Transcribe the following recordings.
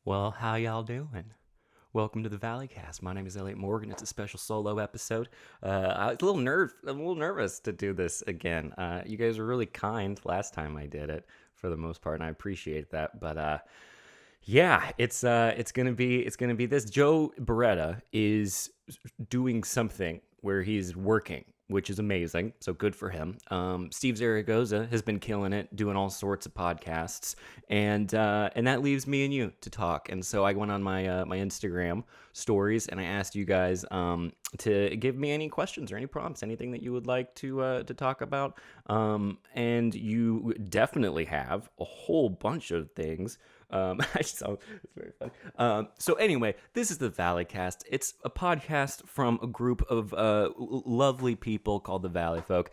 Well, how y'all doing? Welcome to the Valleycast. My name is Elliott Morgan. It's a special solo episode. I was I'm a little nervous to do this again. You guys were really kind last time I did it, for the most part, and I appreciate that. But yeah, it's gonna be this. Joe Beretta is doing something where he's working, which is amazing. So good for him. Steve Zaragoza has been killing it, doing all sorts of podcasts, and that leaves me and you to talk. And so I went on my Instagram stories and I asked you guys to give me any questions or any prompts, anything that you would like to talk about. And you definitely have a whole bunch of things. So it's very funny. So anyway, this is the Valleycast. It's a podcast from a group of lovely people called the Valley Folk,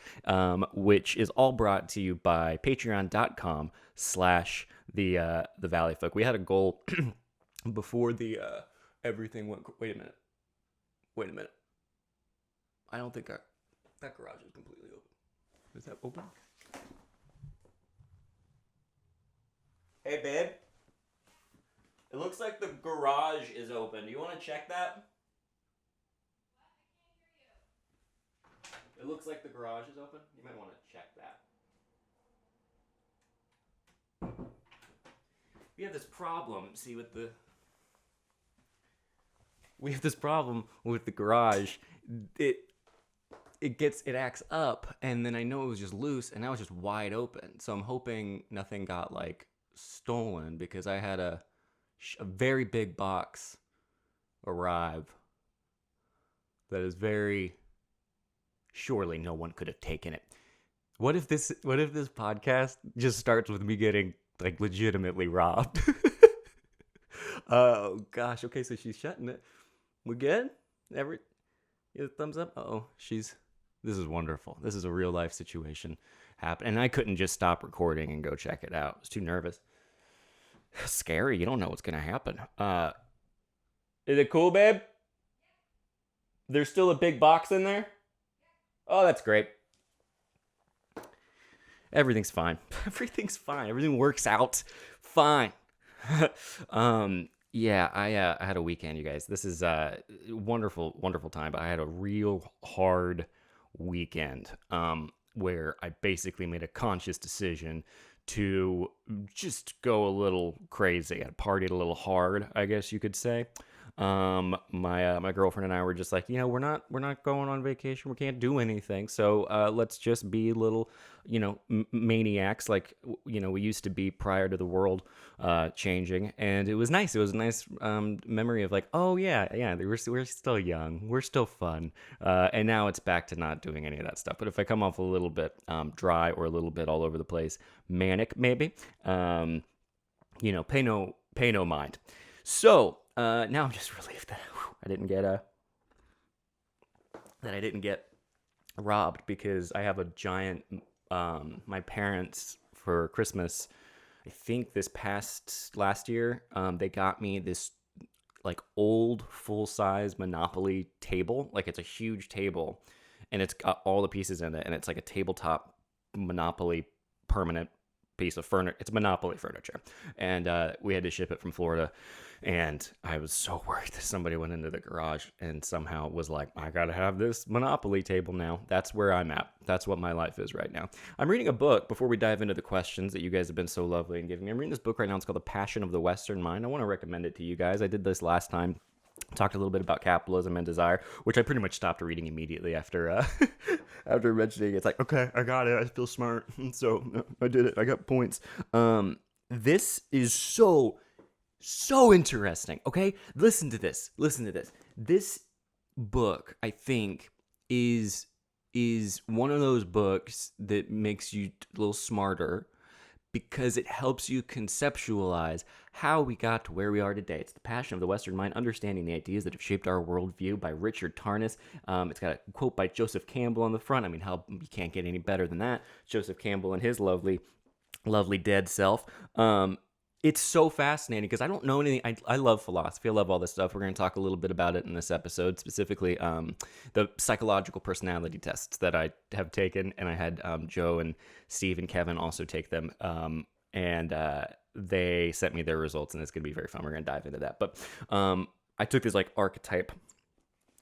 which is all brought to you by patreon.com/the Valley Folk. We had a goal before the everything went. Wait a minute. Wait a minute. I don't think that garage is completely open. Is that open? Hey, babe. It looks like the garage is open. Do you want to check that? It looks like the garage is open. You might want to check that. We have this problem, see, we have this problem with the garage. It it acts up, and then I know it was just loose, and now it's just wide open. So I'm hoping nothing got like stolen because I had a very big box arrive that is very surely no one could have taken it. What if this podcast just starts with me getting like legitimately robbed? Oh gosh. Okay, so she's shutting it. We good? You thumbs up? Oh, this is wonderful. This is a real life situation happen, and I couldn't just stop recording and go check it out. I was too nervous. Scary. You don't know what's gonna happen. Is it cool, babe? There's still a big box in there? Oh, that's great. Everything's fine. Everything's fine. Everything works out fine. Yeah, I had a weekend, you guys. This is wonderful, wonderful time. But I had a real hard weekend where I basically made a conscious decision to just go a little crazy. I partied a little hard, I guess you could say. My girlfriend and I were just like, we're not going on vacation. We can't do anything. So let's just be little, maniacs like we used to be prior to the world changing. And it was nice. It was a nice memory of like, oh yeah, we're still young, we're still fun. And now it's back to not doing any of that stuff. But if I come off a little bit dry or a little bit all over the place, manic maybe, pay no mind. So now I'm just relieved that I didn't get robbed, because I have a giant. My parents, for Christmas, I think this past last year, they got me this like old full size Monopoly table. Like, it's a huge table, and it's got all the pieces in it, and it's like a tabletop Monopoly permanent piece of furniture. It's Monopoly furniture, and we had to ship it from Florida. And I was so worried that somebody went into the garage and somehow was like, I gotta have this Monopoly table now. That's where I'm at. That's what my life is right now. I'm reading a book before we dive into the questions that you guys have been so lovely in giving me. I'm reading this book right now. It's called The Passion of the Western Mind. I want to recommend it to you guys. I did this last time. Talked a little bit about capitalism and desire, which I pretty much stopped reading immediately after after mentioning it. It's like, okay, I got it. I feel smart, so I did it. I got points. This is so interesting. Okay, listen to this. This book, I think, is one of those books that makes you a little smarter, because it helps you conceptualize how we got to where we are today. It's The Passion of the Western Mind, Understanding the Ideas That Have Shaped Our Worldview by Richard Tarnas. It's got a quote by Joseph Campbell on the front. I mean, you can't get any better than that. Joseph Campbell and his lovely dead self. It's so fascinating because I don't know anything. I love philosophy. I love all this stuff. We're going to talk a little bit about it in this episode, specifically the psychological personality tests that I have taken. And I had Joe and Steve and Kevin also take them. And they sent me their results, and it's going to be very fun. We're going to dive into that. But I took this like archetype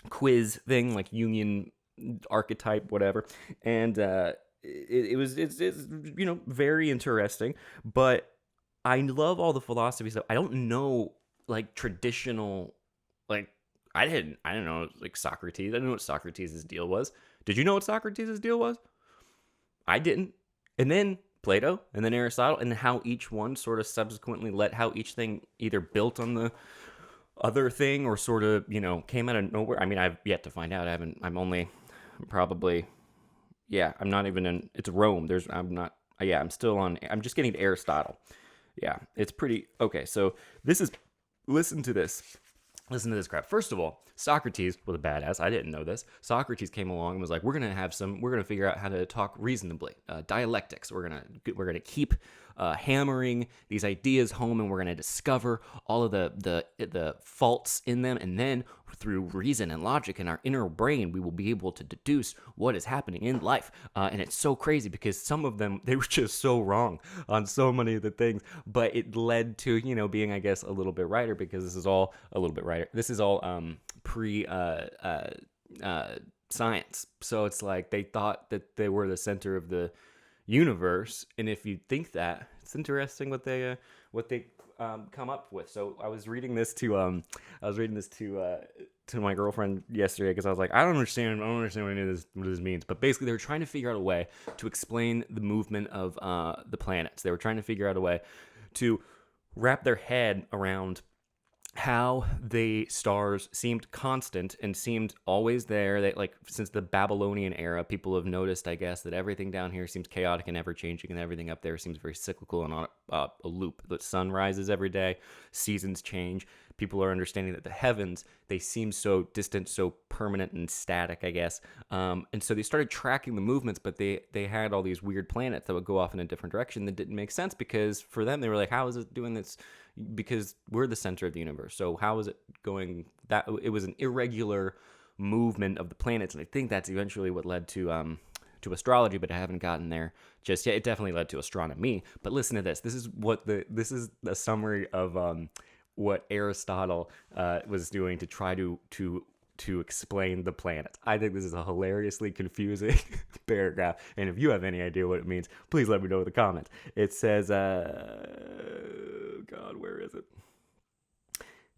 quiz thing, like Union archetype, whatever, and it's very interesting. But I love all the philosophy stuff. I don't know like traditional, like I didn't know like Socrates. I didn't know what Socrates' deal was. Did you know what Socrates' deal was? I didn't. And then Plato, and then Aristotle, and how each one sort of subsequently how each thing either built on the other thing or sort of, came out of nowhere. I mean, I've yet to find out. I'm not even in, it's Rome. I'm still on, I'm just getting to Aristotle. Yeah, it's pretty, okay, so listen to this. Listen to this crap. First of all, Socrates was a badass. I didn't know this. Socrates came along and was like, we're going to figure out how to talk reasonably. Dialectics. We're going to keep hammering these ideas home, and we're going to discover all of the faults in them, and then through reason and logic in our inner brain, we will be able to deduce what is happening in life. And it's so crazy because some of them, they were just so wrong on so many of the things, but it led to, being, I guess, a little bit righter, because this is all a little bit righter. This is all pre science. So it's like they thought that they were the center of the universe, and if you think that, it's interesting what they come up with. So I was reading this to my girlfriend yesterday, because I was like, I don't understand what any of this means. But basically, they were trying to figure out a way to explain the movement of the planets. They were trying to figure out a way to wrap their head around how the stars seemed constant and seemed always there. They, like, since the Babylonian era, people have noticed, I guess, that everything down here seems chaotic and ever-changing, and everything up there seems very cyclical and on a loop. The sun rises every day, seasons change. People are understanding that the heavens, they seem so distant, so permanent and static, I guess. And so they started tracking the movements, but they had all these weird planets that would go off in a different direction that didn't make sense, because for them, they were like, how is it doing this? Because we're the center of the universe. So how is it going? That it was an irregular movement of the planets, and I think that's eventually what led to astrology, but I haven't gotten there just yet. It definitely led to astronomy. But listen to this. This is the summary of what Aristotle was doing to try to explain the planets. I think this is a hilariously confusing paragraph, and if you have any idea what it means, please let me know in the comments. It says, God, where is it?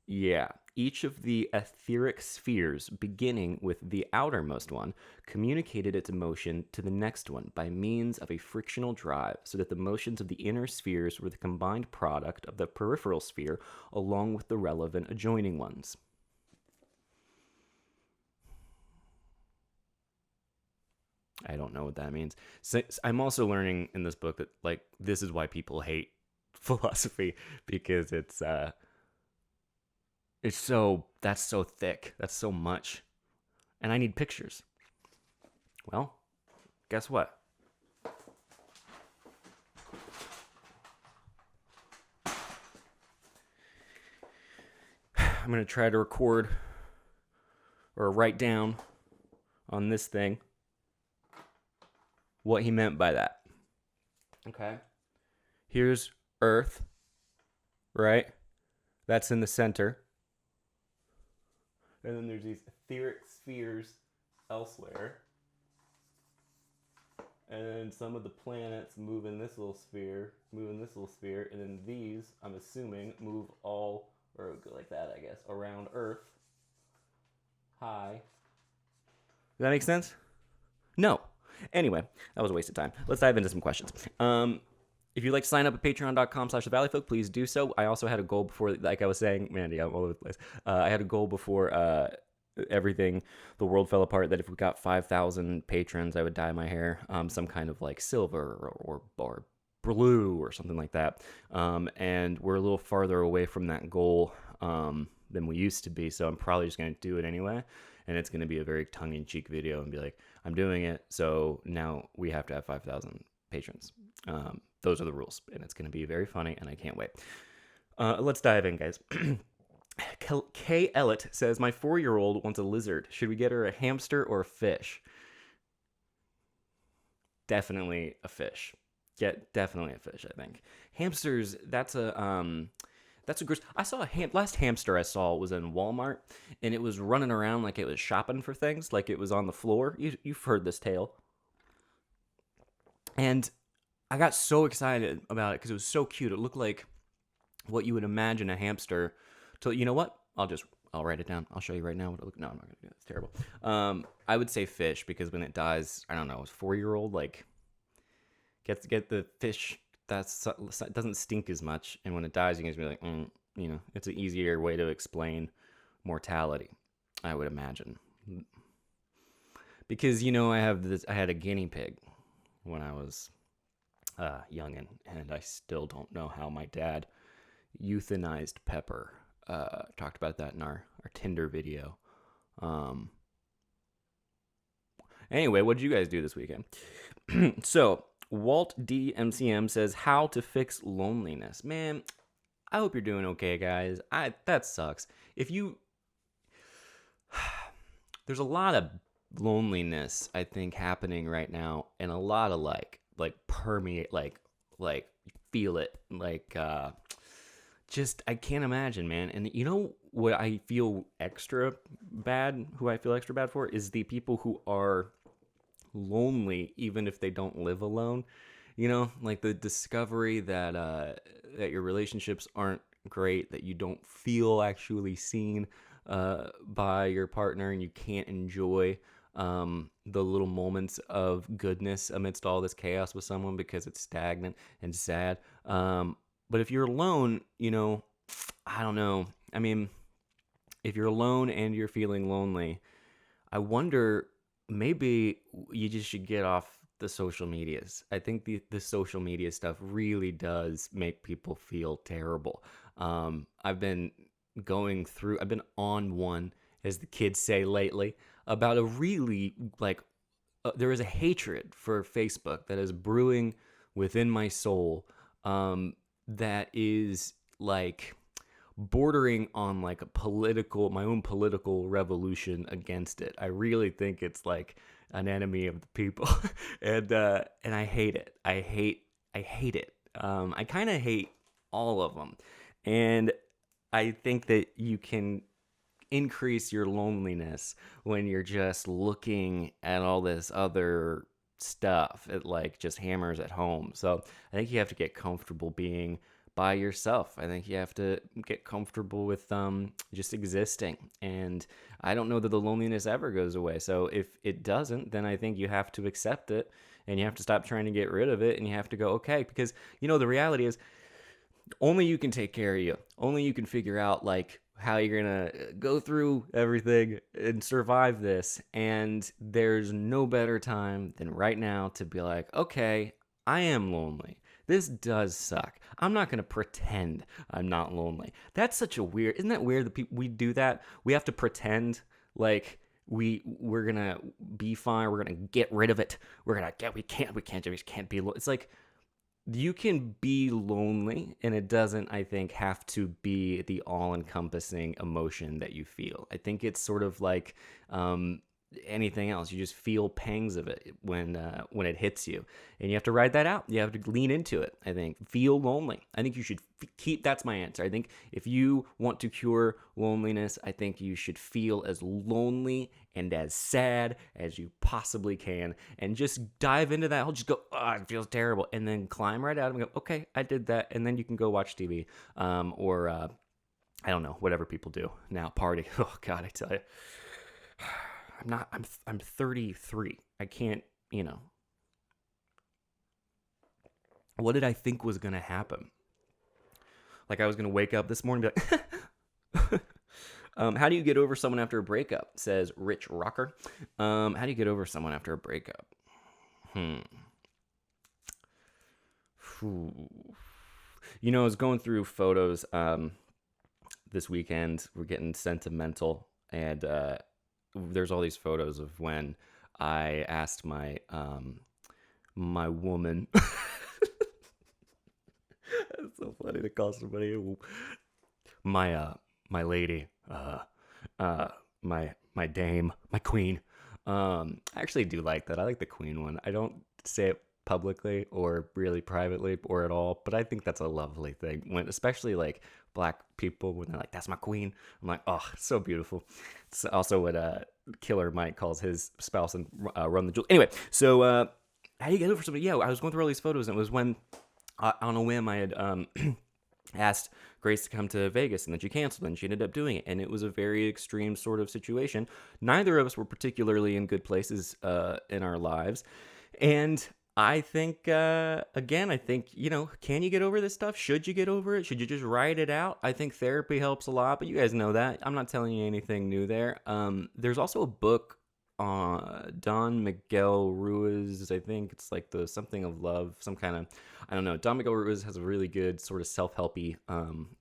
Yeah. Each of the etheric spheres, beginning with the outermost one, communicated its motion to the next one by means of a frictional drive, so that the motions of the inner spheres were the combined product of the peripheral sphere along with the relevant adjoining ones. I don't know what that means. So I'm also learning in this book that, like, this is why people hate philosophy, because that's so thick. That's so much. And I need pictures. Well, guess what? I'm going to try to record or write down on this thing what he meant by that. Okay. Here's Earth, right? That's in the center. And then there's these etheric spheres elsewhere. And then some of the planets move in this little sphere, and then these, I'm assuming, move all, or go like that, I guess, around Earth. High. Does that make sense? No. Anyway, that was a waste of time. Let's dive into some questions. If you'd like to sign up at patreon.com/thevalleyfolk, please do so. I also had a goal before, like I was saying, Mandy, I'm all over the place. I had a goal before the world fell apart, that if we got 5,000 patrons, I would dye my hair some kind of like silver or blue or something like that. And we're a little farther away from that goal than we used to be, so I'm probably just going to do it anyway. And it's going to be a very tongue-in-cheek video and be like, I'm doing it, so now we have to have 5,000 patrons. Those are the rules, and it's going to be very funny, and I can't wait. Let's dive in, guys. K. Elliott says, my 4-year-old wants a lizard. Should we get her a hamster or a fish? Definitely a fish. Get definitely a fish, I think. Hamsters, that's a gross. I saw last hamster I saw was in Walmart, and it was running around like it was shopping for things, like it was on the floor. You've heard this tale. And I got so excited about it because it was so cute. It looked like what you would imagine a hamster. So you know what? I'll write it down. I'll show you right now what it look. No, I'm not gonna do that. It's terrible. I would say fish because when it dies, I don't know, it's 4-year-old like get the fish doesn't stink as much, and when it dies, you can just be like, it's an easier way to explain mortality, I would imagine. Because I had a guinea pig when I was youngin', and I still don't know how my dad euthanized Pepper. Talked about that in our Tinder video. Anyway, what did you guys do this weekend? So, Walt DMCM says, how to fix loneliness. Man, I hope you're doing okay, guys. That sucks. There's a lot of loneliness, I think, happening right now, and a lot of like permeate, like feel it, just I can't imagine, man. And you know what I feel extra bad? Who I feel extra bad for is the people who are lonely, even if they don't live alone. Like the discovery that your relationships aren't great, that you don't feel actually seen by your partner, and you can't enjoy the little moments of goodness amidst all this chaos with someone because it's stagnant and sad. But if you're alone, I don't know. I mean, if you're alone and you're feeling lonely, I wonder, maybe you just should get off the social medias. I think the social media stuff really does make people feel terrible. I've been on one, as the kids say lately, about a really, there is a hatred for Facebook that is brewing within my soul, that is like bordering on like my own political revolution against it. I really think it's like an enemy of the people. and I hate it. I hate it. I kind of hate all of them. And I think that you can increase your loneliness when you're just looking at all this other stuff. It like just hammers at home. So I think you have to get comfortable being by yourself. I think you have to get comfortable with just existing. And I don't know that the loneliness ever goes away. So if it doesn't, then I think you have to accept it, and you have to stop trying to get rid of it, and you have to go, okay, because the reality is only you can take care of you. Only you can figure out like how you're going to go through everything and survive this. And there's no better time than right now to be like, okay, I am lonely. This does suck. I'm not going to pretend I'm not lonely. That's such a weird, isn't that weird that we do that? We have to pretend like we're going to be fine. We're going to get rid of it. We can't be, it's like, you can be lonely, and it doesn't, I think, have to be the all-encompassing emotion that you feel. I think it's sort of like anything else. You just feel pangs of it when it hits you, and you have to ride that out. You have to lean into it, I think. Feel lonely. I think you should that's my answer. I think if you want to cure loneliness, I think you should feel as lonely and as sad as you possibly can, and just dive into that. I'll just go, oh, it feels terrible, and then climb right out and go, okay, I did that, and then you can go watch TV, or I don't know, whatever people do now, party. Oh God, I tell you, I'm 33. I can't, what did I think was gonna happen? Like I was gonna wake up this morning and be like, how do you get over someone after a breakup? Says Rich Rocker. How do you get over someone after a breakup? I was going through photos this weekend. We're getting sentimental, and there's all these photos of when I asked my my woman. It's so funny to call somebody my lady, my dame, my queen. I actually do like that. I like the queen one. I don't say it publicly or really privately or at all. But I think that's a lovely thing when, especially like black people, when they're like, "That's my queen." I'm like, "Oh, so beautiful." It's also what Killer Mike calls his spouse in Run the Jewels. Anyway, so how do you get over somebody? Yeah, I was going through all these photos, and it was when on a whim I had asked Grace to come to Vegas, and then she canceled, and she ended up doing it, and it was a very extreme sort of situation. Neither of us were particularly in good places in our lives, and I think, again, I think, can you get over this stuff? Should you get over it? Should you just write it out? I think therapy helps a lot, but you guys know that. I'm not telling you anything new there. There's also a book Don Miguel Ruiz, I think it's like the something of love, some kind of, I don't know. Don Miguel Ruiz has a really good sort of self-helpy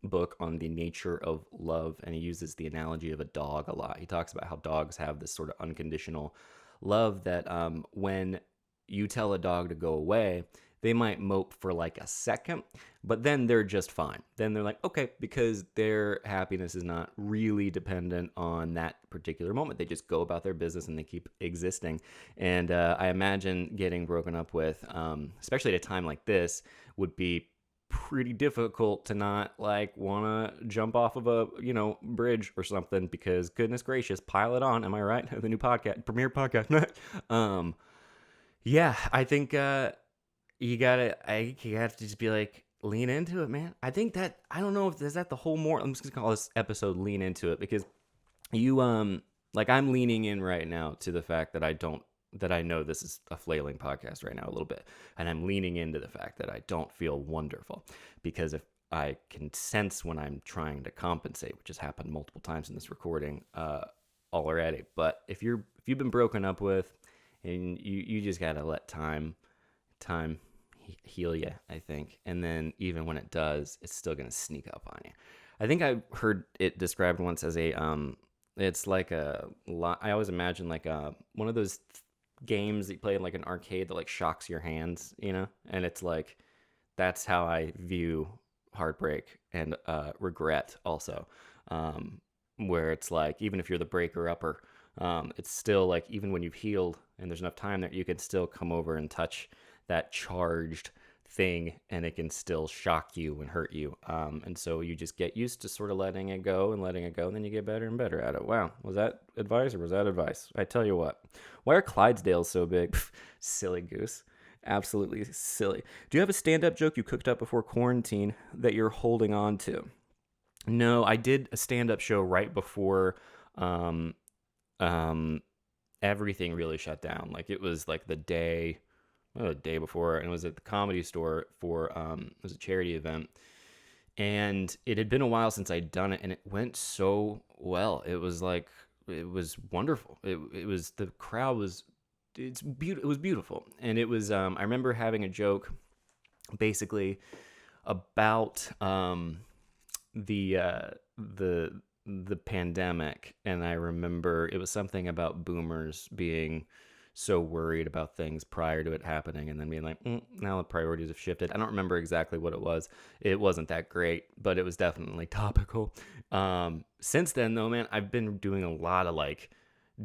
book on the nature of love, and he uses the analogy of a dog a lot. He talks about how dogs have this sort of unconditional love that when you tell a dog to go away, they might mope for like a second, but then they're just fine. Then they're like, okay, because their happiness is not really dependent on that particular moment. They just go about their business and they keep existing. And I imagine getting broken up with, especially at a time like this, would be pretty difficult to not like want to jump off of a bridge or something, because goodness gracious, pile it on. Am I right? The new podcast, premiere podcast. Yeah, I think you have to just be like, lean into it, man. I think that, I don't know if is that the whole more. I'm just gonna call this episode "Lean Into It," because you like, I'm leaning in right now to the fact that I know this is a flailing podcast right now a little bit, and I'm leaning into the fact that I don't feel wonderful, because if I can sense when I'm trying to compensate, which has happened multiple times in this recording already. But if you've been broken up with, and you just gotta let time heal you, I think. And then even when it does, it's still gonna sneak up on you. I think I heard it described once as a it's like a lot. I always imagine like one of those games that you play in like an arcade that like shocks your hands, and it's like, that's how I view heartbreak and regret also, where it's like, even if you're the breaker upper, it's still like, even when you've healed and there's enough time there, you can still come over and touch that charged thing, and it can still shock you and hurt you. And so you just get used to sort of letting it go, and then you get better and better at it. Wow. Was that advice or was that advice? I tell you what. Why are Clydesdales so big? Silly goose. Absolutely silly. Do you have a stand-up joke you cooked up before quarantine that you're holding on to? No, I did a stand-up show right before everything really shut down. Like, it was like the day before, and it was at the Comedy Store for it was a charity event, and it had been a while since I'd done it, and it went so well. It was wonderful. It was, the crowd was, it was beautiful, and it was I remember having a joke basically about the pandemic, and I remember it was something about boomers being so worried about things prior to it happening, and then being like, now the priorities have shifted. I don't remember exactly what it was. It wasn't that great, but it was definitely topical. Since then, though, man, I've been doing a lot of like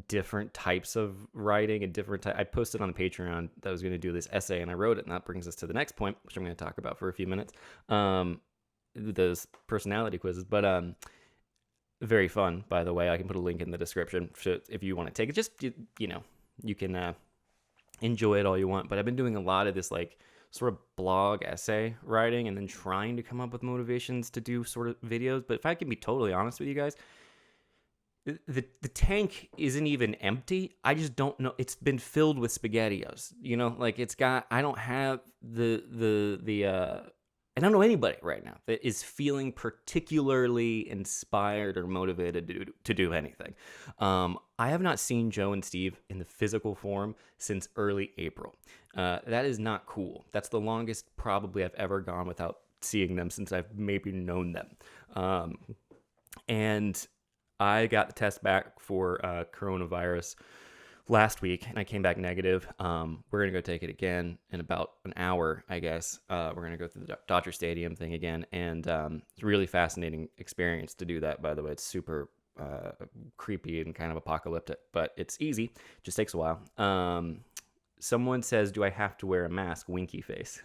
different types of writing and I posted on the Patreon that I was going to do this essay, and I wrote it, and that brings us to the next point, which I'm going to talk about for a few minutes. Those personality quizzes, but very fun, by the way. I can put a link in the description if you want to take it. Just, you can enjoy it all you want. But I've been doing a lot of this like sort of blog essay writing, and then trying to come up with motivations to do sort of videos. But if I can be totally honest with you guys, the tank isn't even empty. I just don't know. It's been filled with SpaghettiOs. Like, it's got, I don't have I don't know anybody right now that is feeling particularly inspired or motivated to do anything. I have not seen Joe and Steve in the physical form since early April. That is not cool. That's the longest probably I've ever gone without seeing them since I've maybe known them. And I got the test back for coronavirus last week, and I came back negative. We're going to go take it again in about an hour, I guess. We're going to go through the Dodger Stadium thing again, and it's a really fascinating experience to do that, by the way. It's super creepy and kind of apocalyptic, but it's easy. Just takes a while. Someone says, "Do I have to wear a mask?" Winky face.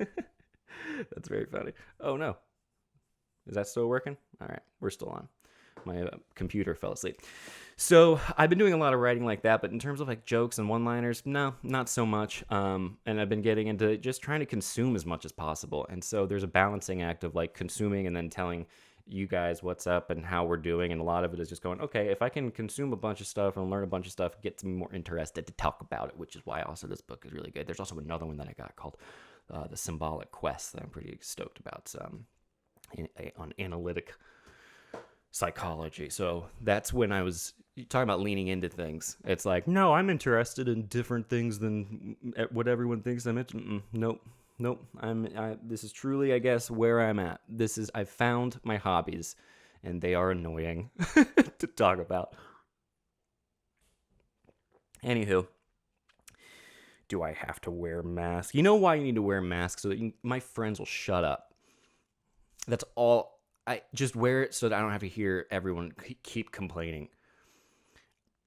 That's very funny. Oh no. Is that still working? All right, we're still on. My computer fell asleep. So I've been doing a lot of writing like that, but in terms of like jokes and one-liners, no, not so much. And I've been getting into just trying to consume as much as possible. And so there's a balancing act of like consuming and then telling you guys what's up and how we're doing. And a lot of it is just going, okay, if I can consume a bunch of stuff and learn a bunch of stuff, it gets me more interested to talk about it, which is why also this book is really good. There's also another one that I got called The Symbolic Quest that I'm pretty stoked about. On analytic psychology. So that's when I was talking about leaning into things. It's like, no, I'm interested in different things than what everyone thinks I'm interested. Nope. This is truly, I guess, where I'm at. I've found my hobbies, and they are annoying to talk about. Anywho, do I have to wear a mask? You know why you need to wear a mask? So that my friends will shut up. That's all. I just wear it so that I don't have to hear everyone keep complaining.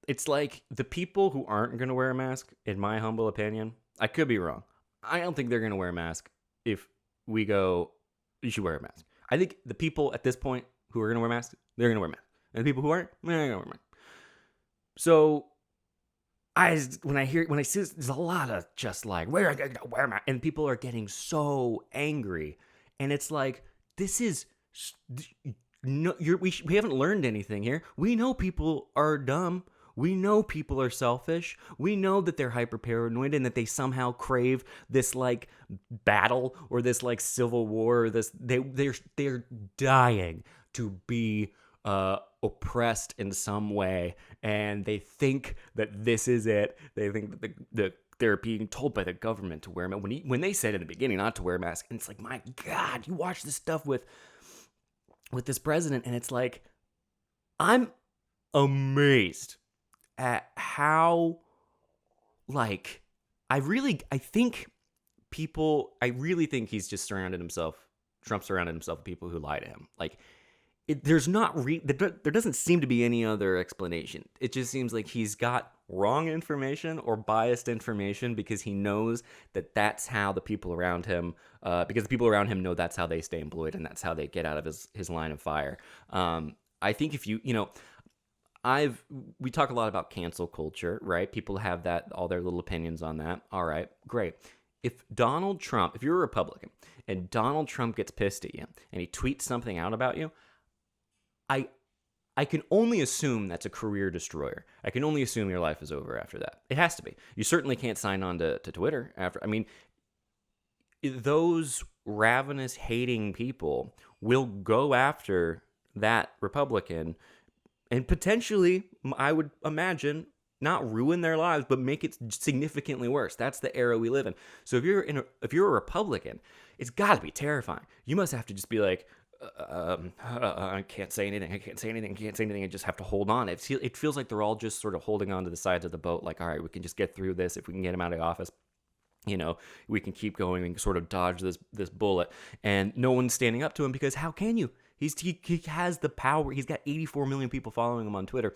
It's like the people who aren't going to wear a mask, in my humble opinion, I could be wrong. I don't think they're going to wear a mask if we go, you should wear a mask. I think the people at this point who are going to wear masks, they're going to wear masks. And the people who aren't, they're going to wear masks. So when I see this, there's a lot of just like, wear a mask. And people are getting so angry. And it's like, this is no. We haven't learned anything here. We know people are dumb. We know people are selfish. We know that they're hyper paranoid and that they somehow crave this like battle or this like civil war. Or this they're dying to be oppressed in some way, and they think that this is it. They think that they're being told by the government to wear a mask. When they said in the beginning not to wear a mask, and it's like, my God, you watch this stuff with this president, and it's like, I'm amazed at how, like, I really think he's just Trump surrounded himself with people who lie to him. Like, there doesn't seem to be any other explanation. It just seems like he's got wrong information or biased information because he knows that that's how the people around him, because the people around him know that's how they stay employed and that's how they get out of his line of fire. I think if we talk a lot about cancel culture, right? People have all their little opinions on that. All right, great. If you're a Republican and Donald Trump gets pissed at you and he tweets something out about you, I can only assume that's a career destroyer. I can only assume your life is over after that. It has to be. You certainly can't sign on to Twitter after. I mean, those ravenous hating people will go after that Republican and potentially, I would imagine, not ruin their lives, but make it significantly worse. That's the era we live in. So if you're a Republican, it's got to be terrifying. You must have to just be like, I can't say anything. And just have to hold on. It feels like they're all just sort of holding on to the sides of the boat. Like, all right, we can just get through this. If we can get him out of the office, we can keep going and sort of dodge this bullet. And no one's standing up to him because how can you? He has the power. He's got 84 million people following him on Twitter.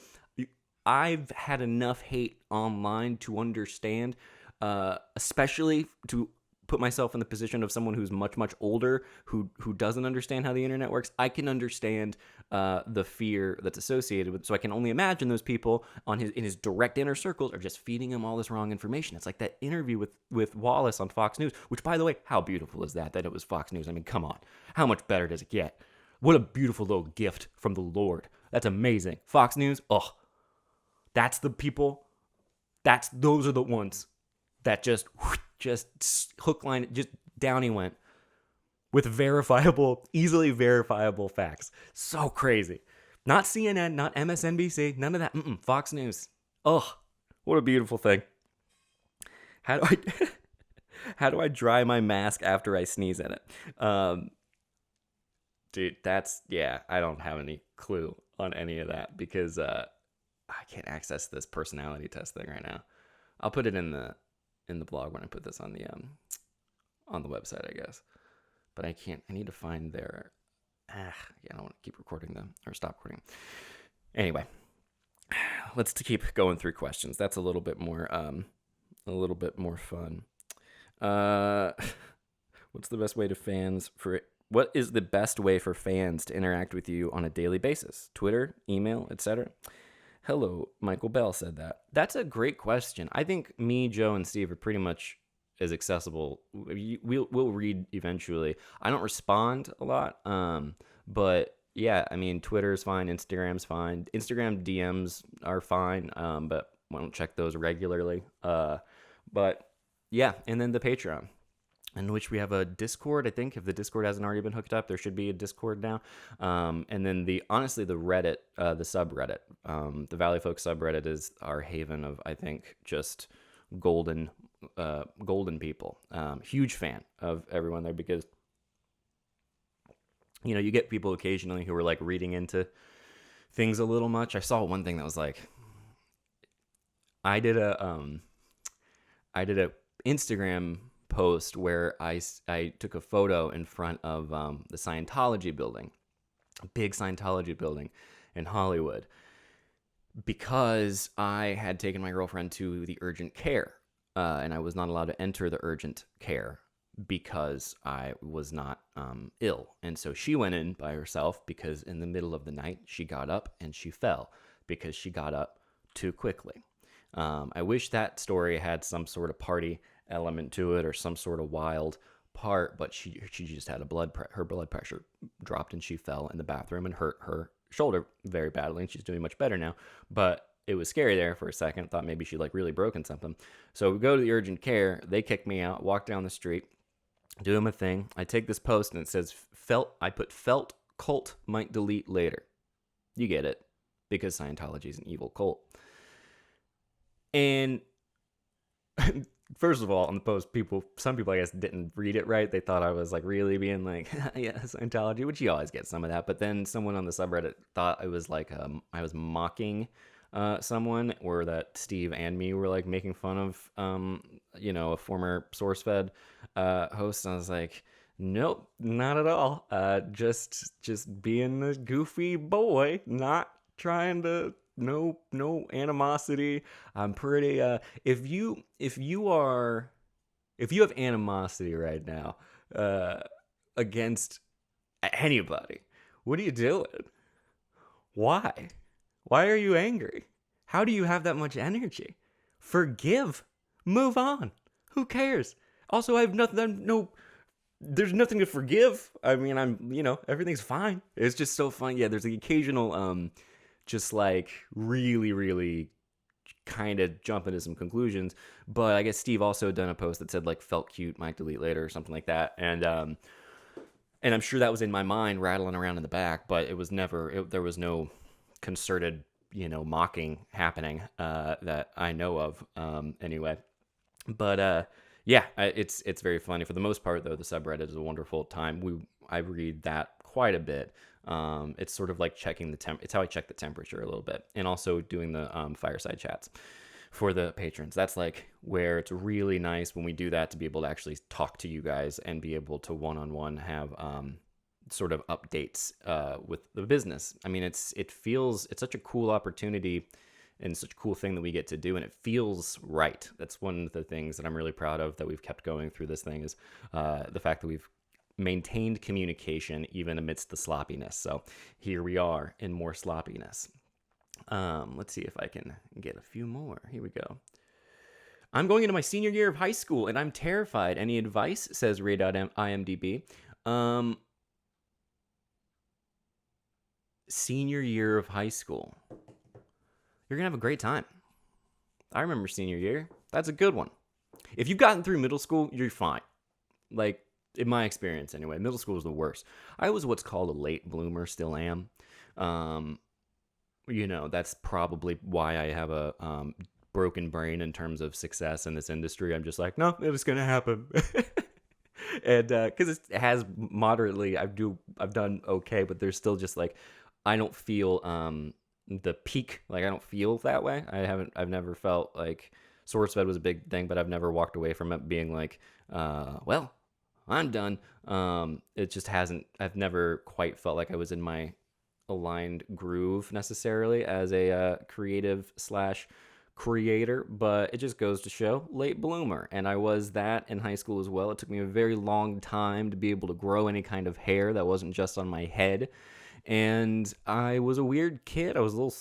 I've had enough hate online to understand, especially to put myself in the position of someone who's much, much older, who doesn't understand how the internet works. I can understand the fear that's associated with it. So I can only imagine those people in his direct inner circles are just feeding him all this wrong information. It's like that interview with Wallace on Fox News, which, by the way, how beautiful is that it was Fox News? I mean, come on. How much better does it get? What a beautiful little gift from the Lord. That's amazing. Fox News, that's the people. Those are the ones that just hook, line, just down he went with easily verifiable facts. So crazy. Not CNN, not MSNBC, none of that. Fox News. What a beautiful thing. How do I dry my mask after I sneeze in it? Dude, I don't have any clue on any of that because I can't access this personality test thing right now. I'll put it in the blog when I put this on the website, I guess. But I can't. I need to find their. I don't want to keep recording them or stop recording. Anyway, let's keep going through questions. That's a little bit more a little bit more fun. Uh, what's the best way to fans for What is the best way for fans to interact with you on a daily basis? Twitter, email, etc. Hello, Michael Bell said that. That's a great question. I think me, Joe, and Steve are pretty much as accessible. We'll read eventually. I don't respond a lot, but yeah, I mean, Twitter's fine, Instagram's fine. Instagram DMs are fine, but I don't check those regularly. But yeah, and then the Patreon, in which we have a Discord. I think if the Discord hasn't already been hooked up, there should be a Discord now. And then the Reddit, the subreddit, the Valley Folk subreddit is our haven of, I think, just golden people. Huge fan of everyone there because, you know, you get people occasionally who are like reading into things a little much. I saw one thing that was like, I did a Instagram post where I took a photo in front of the Scientology building, a big Scientology building in Hollywood, because I had taken my girlfriend to the urgent care, and I was not allowed to enter the urgent care because I was not ill. And so she went in by herself because in the middle of the night, she got up and she fell because she got up too quickly. I wish that story had some sort of party element to it or some sort of wild part, but she just had her blood pressure dropped and she fell in the bathroom and hurt her shoulder very badly, and she's doing much better now. But it was scary there for a second. Thought maybe she like really broken something. So we go to the urgent care. They kick me out. Walk down the street, doing my thing. I take this post and it says I put felt cult might delete later. You get it, because Scientology is an evil cult. And first of all, on the post, some people I guess didn't read it right. They thought I was like really being like, yeah, Scientology, which you always get some of that. But then someone on the subreddit thought it was like I was mocking someone, or that Steve and me were like making fun of a former SourceFed host. And I was like, nope, not at all. Just being a goofy boy, not trying to. No animosity. I'm pretty if you have animosity right now against anybody, what are you doing? Why are you angry? How do you have that much energy? Forgive, move on. Who cares? Also, I have nothing. There's nothing to forgive. I mean, everything's fine. It's just so fun. Yeah, there's the occasional just like really, really kind of jump into some conclusions. But I guess Steve also done a post that said like felt cute, might delete later or something like that. And I'm sure that was in my mind rattling around in the back, but it was there was no concerted, mocking happening that I know of anyway. But yeah, it's very funny. For the most part, though, the subreddit is a wonderful time. I read that quite a bit. It's sort of like checking it's how I check the temperature a little bit, and also doing the fireside chats for the patrons. That's like where it's really nice when we do that, to be able to actually talk to you guys and be able to one-on-one have sort of updates with the business. I mean, it's such a cool opportunity and such a cool thing that we get to do, and it feels right. That's one of the things that I'm really proud of that we've kept going through this thing, is the fact that we've maintained communication even amidst the sloppiness. So here we are in more sloppiness. Let's see if I can get a few more. Here we go. I'm going into my senior year of high school and I'm terrified. Any advice? Says Ray.imdb. Senior year of high school. You're going to have a great time. I remember senior year. That's a good one. If you've gotten through middle school, you're fine. Like, in my experience anyway, middle school was the worst. I was what's called a late bloomer, still am. That's probably why I have a broken brain in terms of success in this industry. I'm just like, no, it was going to happen. And because it has moderately, I've done okay, but there's still just like, I don't feel the peak. Like, I don't feel that way. I've never felt like SourceFed was a big thing, but I've never walked away from it being like, well, I'm done. It just hasn't, I've never quite felt like I was in my aligned groove necessarily as a creative / creator, but it just goes to show late bloomer. And I was that in high school as well. It took me a very long time to be able to grow any kind of hair that wasn't just on my head. And I was a weird kid. I was a little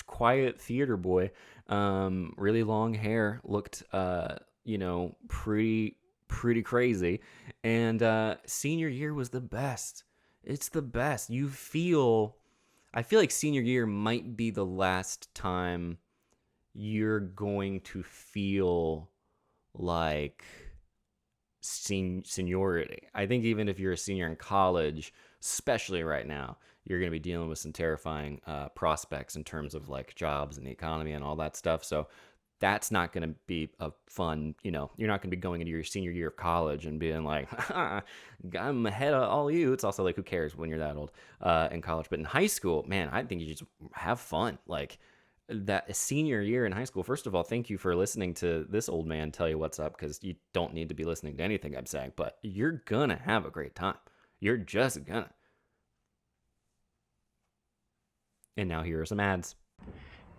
quiet theater boy. Really long hair, looked, pretty crazy. And senior year was the best. It's the best. I feel like senior year might be the last time you're going to feel like seniority. I think even if you're a senior in college, especially right now, you're going to be dealing with some terrifying prospects in terms of like jobs and the economy and all that stuff. So that's not going to be a fun, you're not going to be going into your senior year of college and being like, I'm ahead of all you. It's also like, who cares when you're that old in college? But in high school, man, I think you just have fun. Like, that senior year in high school. First of all, thank you for listening to this old man tell you what's up, because you don't need to be listening to anything I'm saying, but you're gonna have a great time. You're just gonna. And now here are some ads.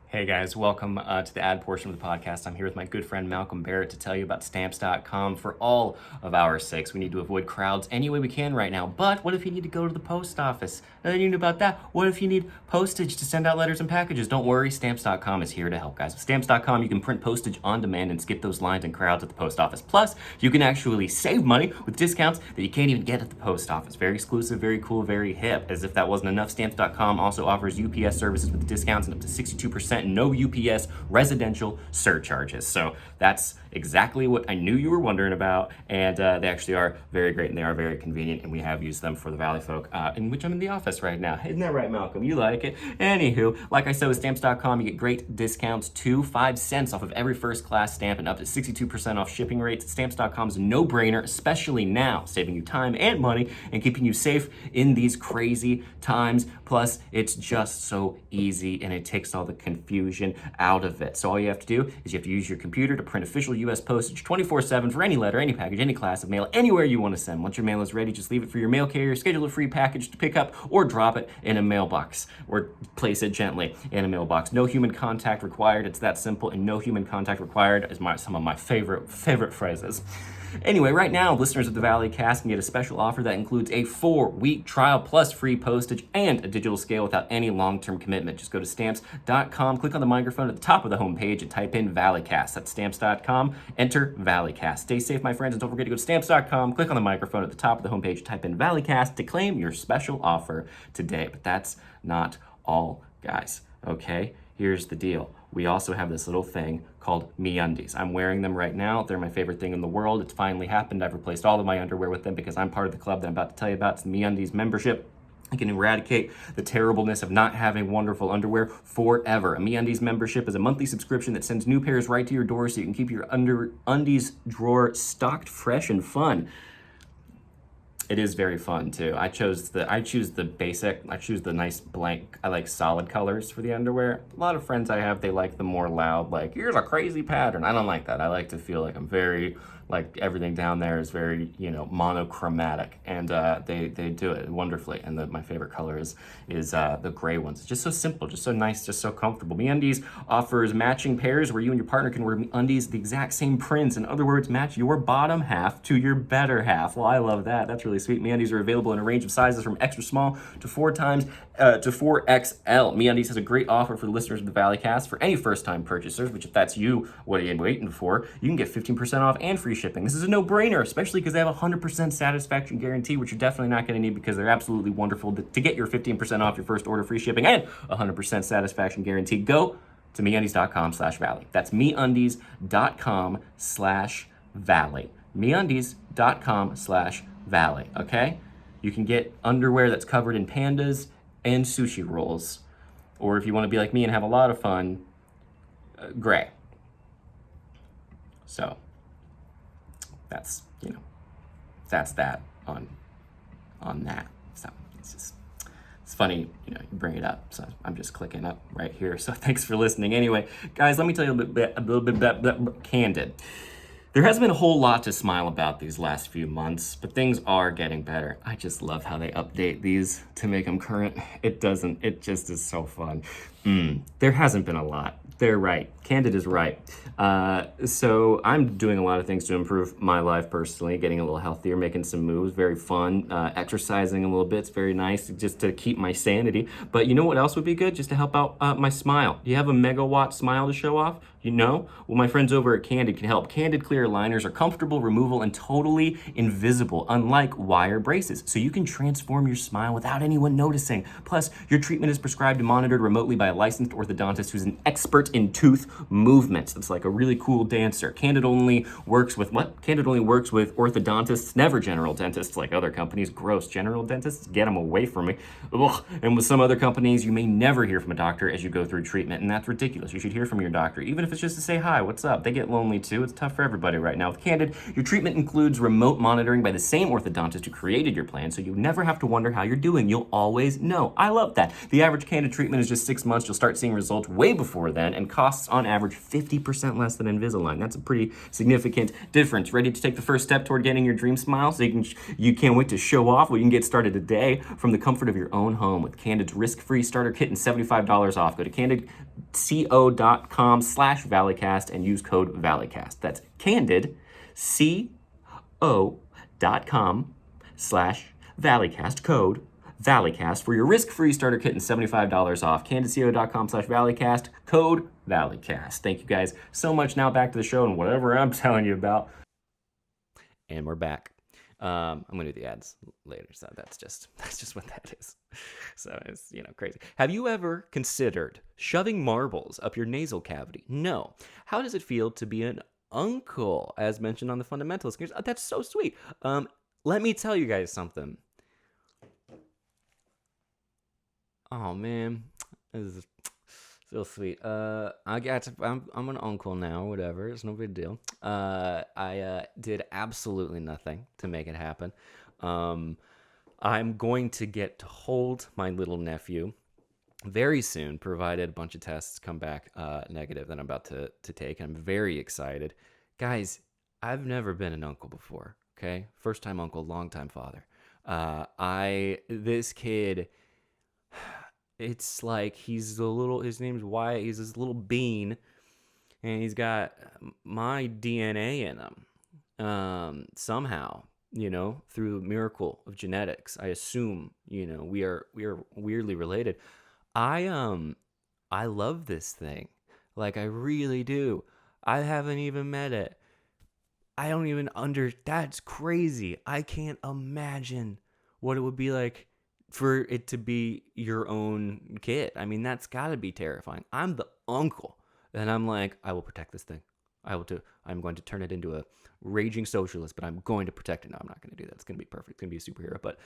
Hey guys, welcome to the ad portion of the podcast. I'm here with my good friend Malcolm Barrett to tell you about Stamps.com. For all of our sakes, we need to avoid crowds any way we can right now. But what if you need to go to the post office? Nothing you know about that. What if you need postage to send out letters and packages? Don't worry, Stamps.com is here to help, guys. With Stamps.com, you can print postage on demand and skip those lines and crowds at the post office. Plus, you can actually save money with discounts that you can't even get at the post office. Very exclusive, very cool, very hip. As if that wasn't enough, Stamps.com also offers UPS services with discounts and up to 62% no UPS residential surcharges. So that's exactly what I knew you were wondering about, and they actually are very great, and they are very convenient, and we have used them for the Valley folk, in which I'm in the office right now. Isn't that right, Malcolm? You like it? Anywho, like I said, with Stamps.com, you get great discounts too. 5 cents off of every first class stamp and up to 62% off shipping rates. Stamps.com is a no-brainer, especially now, saving you time and money and keeping you safe in these crazy times. Plus, it's just so easy, and it takes all the confusion out of it. So all you have to do is you have to use your computer to print official U.S. postage 24/7 for any letter, any package, any class of mail, anywhere you want to send. Once your mail is ready, just leave it for your mail carrier, schedule a free package to pick up, or drop it in a mailbox, or place it gently in a mailbox. No human contact required. It's that simple, and no human contact required is some of my favorite phrases. Anyway, right now, listeners of the Valley Cast can get a special offer that includes a 4-week trial plus free postage and a digital scale without any long-term commitment. Just go to Stamps.com, click on the microphone at the top of the homepage, and type in ValleyCast. That's Stamps.com, enter ValleyCast. Stay safe, my friends, and don't forget to go to Stamps.com, click on the microphone at the top of the homepage, type in ValleyCast to claim your special offer today. But that's not all, guys, okay? Here's the deal. We also have this little thing called MeUndies. I'm wearing them right now. They're my favorite thing in the world. It's finally happened. I've replaced all of my underwear with them because I'm part of the club that I'm about to tell you about. It's the MeUndies membership. I can eradicate the terribleness of not having wonderful underwear forever. A MeUndies membership is a monthly subscription that sends new pairs right to your door so you can keep your undies drawer stocked, fresh, and fun. It is very fun too. I choose the nice blank. I like solid colors for the underwear. A lot of friends I have, they like the more loud, like, here's a crazy pattern. I don't like that. I like to feel like I'm very, like, everything down there is very, monochromatic, and they do it wonderfully. And my favorite color is the gray ones. It's just so simple, just so nice, just so comfortable. MeUndies offers matching pairs where you and your partner can wear undies the exact same prints. In other words, match your bottom half to your better half. Well, I love that. That's really sweet. MeUndies are available in a range of sizes from extra small to 4x to 4XL. MeUndies has a great offer for the listeners of the Valleycast. For any first-time purchasers, which if that's you, what are you waiting for? You can get 15% off and free shipping. This is a no-brainer, especially because they have a 100% satisfaction guarantee, which you're definitely not going to need because they're absolutely wonderful. To get your 15% off your first order, free shipping, and 100% satisfaction guarantee, go to MeUndies.com/Valley. That's MeUndies.com/Valley. MeUndies.com/Valley, okay? You can get underwear that's covered in pandas and sushi rolls. Or if you want to be like me and have a lot of fun, gray. So that's that on that. So it's funny, you bring it up. So I'm just clicking up right here. So thanks for listening. Anyway, guys, let me tell you a little bit about Candid. There hasn't been a whole lot to smile about these last few months, but things are getting better. I just love how they update these to make them current. It just is so fun. There hasn't been a lot. They're right. Candid is right. So I'm doing a lot of things to improve my life personally, getting a little healthier, making some moves, very fun, exercising a little bit. It's very nice just to keep my sanity. But you know what else would be good? Just to help out my smile. Do you have a megawatt smile to show off? You know? Well, my friends over at Candid can help. Candid clear aligners are comfortable, removal, and totally invisible, unlike wire braces. So you can transform your smile without anyone noticing. Plus, your treatment is prescribed and monitored remotely by a licensed orthodontist who's an expert in tooth movements. That's like a really cool dancer. Candid only works with what? Candid only works with orthodontists, never general dentists like other companies. Gross. General dentists? Get them away from me. Ugh. And with some other companies, you may never hear from a doctor as you go through treatment, and that's ridiculous. You should hear from your doctor, even if it's just to say hi, what's up? They get lonely too. It's tough for everybody right now. With Candid, your treatment includes remote monitoring by the same orthodontist who created your plan, so you never have to wonder how you're doing. You'll always know. I love that. The average Candid treatment is just 6 months. You'll start seeing results way before then, and costs on average 50% less than Invisalign. That's a pretty significant difference. Ready to take the first step toward getting your dream smile so you can't wait to show off? Well, you can get started today from the comfort of your own home with Candid's risk-free starter kit and $75 off. Go to candidco.com/valleycast and use code valleycast. That's candidco.com/valleycast, code valleycast for your risk-free starter kit and $75 off. candidco.com/valleycast, code valleycast. Thank you guys so much. Now back to the show and whatever I'm telling you about. And we're back. I'm gonna do the ads later, so that's just what that is. So it's crazy. Have you ever considered shoving marbles up your nasal cavity? No. How does it feel to be an uncle, as mentioned on the Fundamentalist? That's so sweet. Let me tell you guys something. Oh man, this is so sweet. I'm an uncle now, whatever. It's no big deal. I did absolutely nothing to make it happen. I'm going to get to hold my little nephew very soon, provided a bunch of tests come back negative that I'm about to take. I'm very excited. Guys, I've never been an uncle before, okay? First time uncle, long time father. This kid, it's like his name's Wyatt, he's this little bean, and he's got my DNA in him. Somehow, through the miracle of genetics, I assume, we are weirdly related. I love this thing. Like, I really do. I haven't even met it. I don't even that's crazy. I can't imagine what it would be like for it to be your own kid. I mean, that's gotta be terrifying. I'm the uncle, and I'm like, I will protect this thing. I'm going to turn it into a raging socialist, but I'm going to protect it. No, I'm not going to do that. It's going to be perfect. It's going to be a superhero. But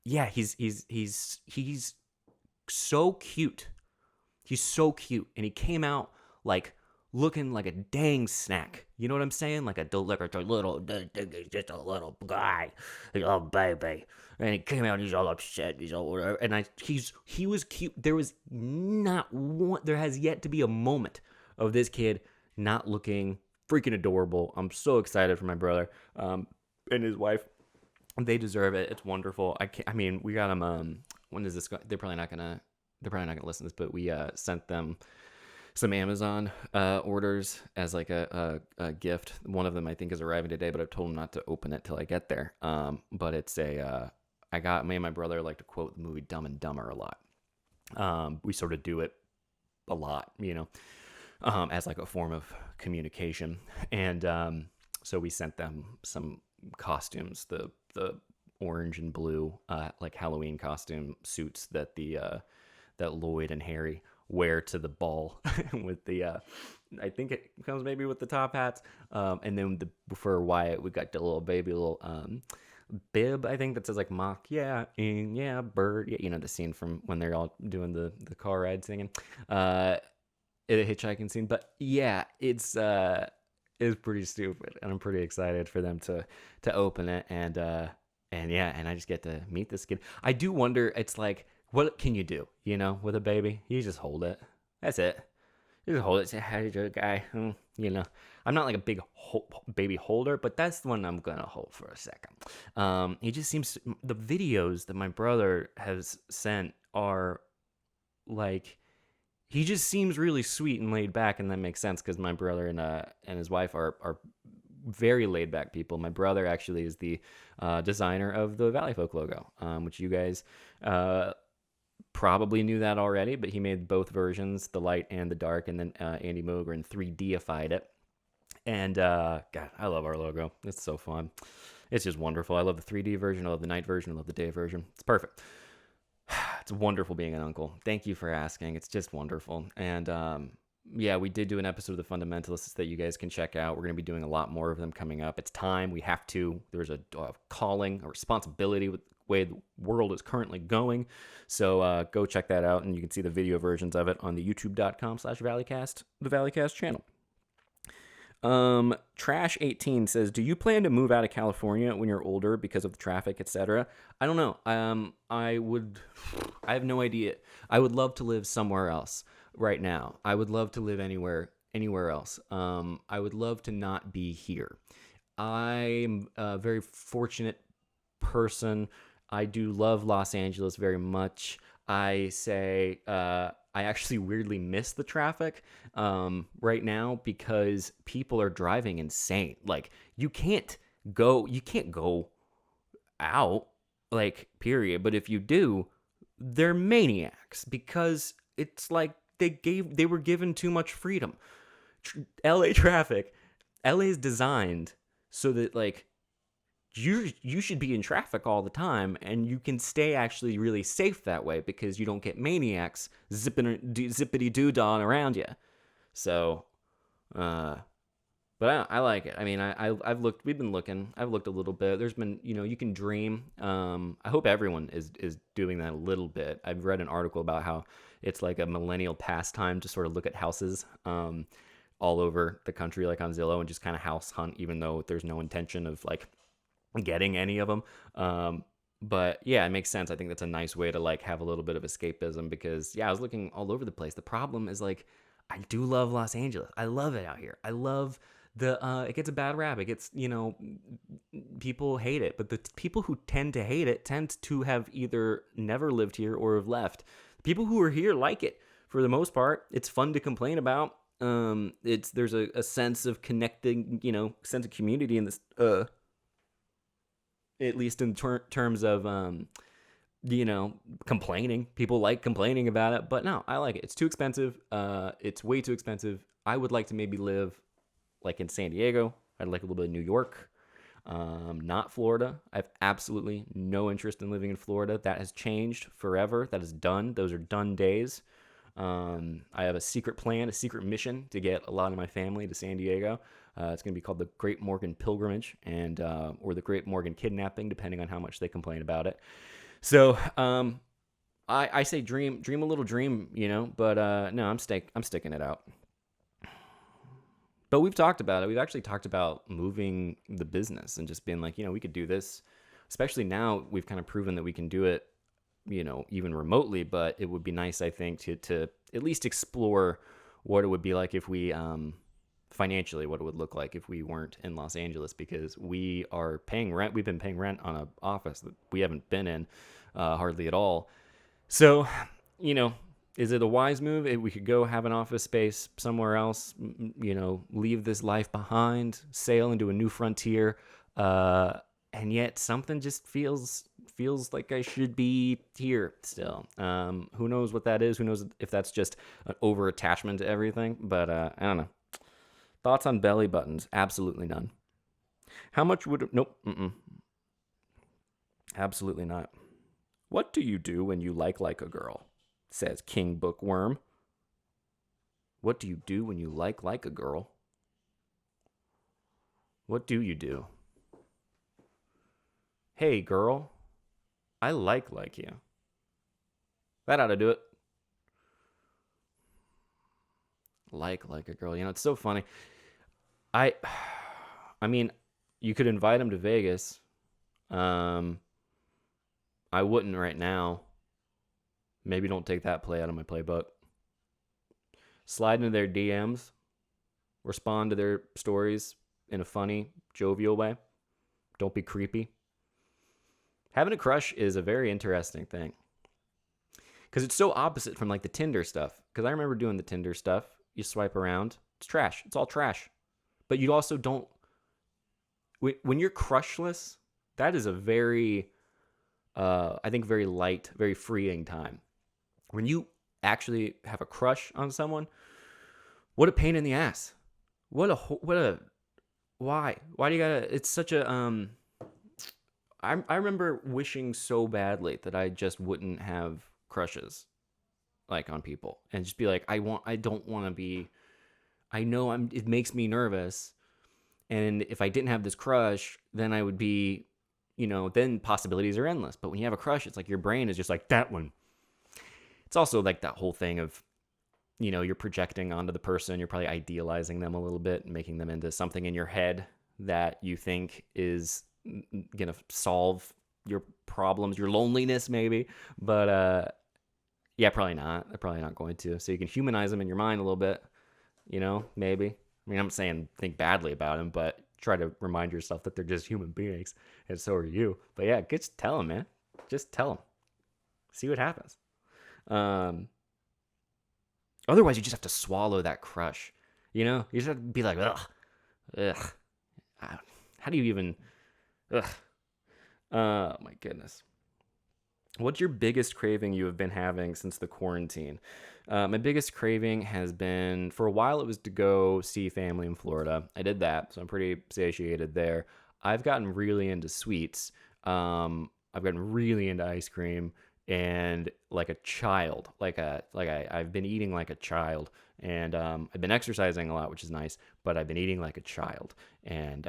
yeah, he's so cute. He's so cute, and he came out like looking like a dang snack. You know what I'm saying? Like just a little guy, a little baby. And he came out and he's all upset. He's all whatever. And he was cute. There has yet to be a moment of this kid not looking freaking adorable. I'm so excited for my brother and his wife. They deserve it. It's wonderful. We got them. When does this go? They're probably not gonna listen to this, but we sent them some Amazon orders as like a gift. One of them I think is arriving today, but I've told them not to open it till I get there. But it's me and my brother like to quote the movie Dumb and Dumber a lot. We sort of do it a lot, as like a form of communication. And so we sent them some costumes, the orange and blue like Halloween costume suits that that Lloyd and Harry wear to the ball with the I think it comes maybe with the top hats, and then for Wyatt we got the little bib, I think, that says like mock bird, the scene from when they're all doing the car ride singing, the hitchhiking scene. But yeah, it's pretty stupid, and I'm pretty excited for them to open it, and I just get to meet this kid. I do wonder, it's like, what can you do, with a baby? You just hold it. That's it. Just hold it. Say hi to the guy. You know, I'm not like a big baby holder, but that's the one I'm gonna hold for a second. He just seems the videos that my brother has sent are like he just seems really sweet and laid back, and that makes sense because my brother and his wife are very laid back people. My brother actually is the designer of the Valley Folk logo, which you guys probably knew that already, but he made both versions, the light and the dark, and then Andy Mogren 3Dified it. And God, I love our logo. It's so fun. It's just wonderful. I love the 3D version. I love the night version. I love the day version. It's perfect. It's wonderful being an uncle. Thank you for asking. It's just wonderful. And yeah, we did do an episode of the Fundamentalists that you guys can check out. We're going to be doing a lot more of them coming up. It's time. We have to. There's a calling, a responsibility with the way the world is currently going. So go check that out, and you can see the video versions of it on the youtube.com/Valleycast, the Valleycast channel. Trash 18 says, do you plan to move out of California when you're older because of the traffic, etc.? I don't know. I have no idea. I would love to live somewhere else right now. I would love to live anywhere else. I would love to not be here. I'm a very fortunate person. I do love Los Angeles very much. I say, I actually weirdly miss the traffic right now because people are driving insane. Like you can't go out, like, period. But if you do, they're maniacs because it's like they were given too much freedom. LA traffic, LA is designed so that like you should be in traffic all the time, and you can stay actually really safe that way because you don't get maniacs zippity doo-dahing around you. So, but I like it. I mean, I've looked. We've been looking. I've looked a little bit. There's been, you can dream. I hope everyone is doing that a little bit. I've read an article about how it's like a millennial pastime to sort of look at houses all over the country, like on Zillow, and just kind of house hunt, even though there's no intention of like getting any of them. But yeah, it makes sense. I think that's a nice way to like have a little bit of escapism because yeah, I was looking all over the place. The problem is like, I do love Los Angeles. I love it out here. I love it gets a bad rap. It gets, people hate it, but the people who tend to hate it tend to have either never lived here or have left. The people who are here like it for the most part. It's fun to complain about. There's a sense of connecting, sense of community in this, at least in terms of, complaining. People like complaining about it, but no, I like it. It's too expensive. It's way too expensive. I would like to maybe live like in San Diego. I'd like a little bit of New York, not Florida. I have absolutely no interest in living in Florida. That has changed forever. That is done. Those are done days. I have a secret plan, a secret mission to get a lot of my family to San Diego. It's going to be called the Great Morgan Pilgrimage and or the Great Morgan Kidnapping, depending on how much they complain about it. So I say dream a little dream, but no, I'm sticking it out. But we've talked about it. We've actually talked about moving the business and just being like, we could do this. Especially now, we've kind of proven that we can do it, even remotely. But it would be nice, I think, to at least explore what it would be like if we, financially, what it would look like if we weren't in Los Angeles, because we are paying rent. We've been paying rent on an office that we haven't been in hardly at all. So, is it a wise move? We could go have an office space somewhere else, leave this life behind, sail into a new frontier, and yet something just feels like I should be here still. Who knows what that is? Who knows if that's just an over-attachment to everything? But I don't know. Thoughts on belly buttons? Absolutely none. How much would... Nope. Absolutely not. What do you do when you like a girl? Says King Bookworm. What do you do when you like a girl? What do you do? Hey, girl, I like you. That ought to do it. Like a girl. It's so funny. I mean, you could invite him to Vegas. I wouldn't right now. Maybe don't take that play out of my playbook. Slide into their DMs, respond to their stories in a funny, jovial way. Don't be creepy. Having a crush is a very interesting thing because it's so opposite from like the Tinder stuff. Because I remember doing the Tinder stuff. You swipe around, it's trash. It's all trash. But you also don't. When you're crushless, that is a very, I think, very light, very freeing time. When you actually have a crush on someone, what a pain in the ass. Why do you gotta? It's such a I remember wishing so badly that I just wouldn't have crushes like on people and just be like, I don't want to be. I know it makes me nervous, and if I didn't have this crush, then I would be, then possibilities are endless. But when you have a crush, it's like your brain is just like that one. It's also like that whole thing of, you're projecting onto the person. You're probably idealizing them a little bit and making them into something in your head that you think is going to solve your problems, your loneliness maybe. But yeah, probably not. They're probably not going to. So you can humanize them in your mind a little bit, maybe. I mean, I'm not saying think badly about them, but try to remind yourself that they're just human beings, and so are you. But yeah, just tell them, man. Just tell them. See what happens. Otherwise, you just have to swallow that crush. You just have to be like, ugh. How do you even, ugh. Oh my goodness. What's your biggest craving you have been having since the quarantine? My biggest craving has been, for a while, it was to go see family in Florida. I did that, so I'm pretty satiated there. I've gotten really into sweets. I've gotten really into ice cream, and like a child, I've been eating like a child, and I've been exercising a lot, which is nice, but I've been eating like a child, and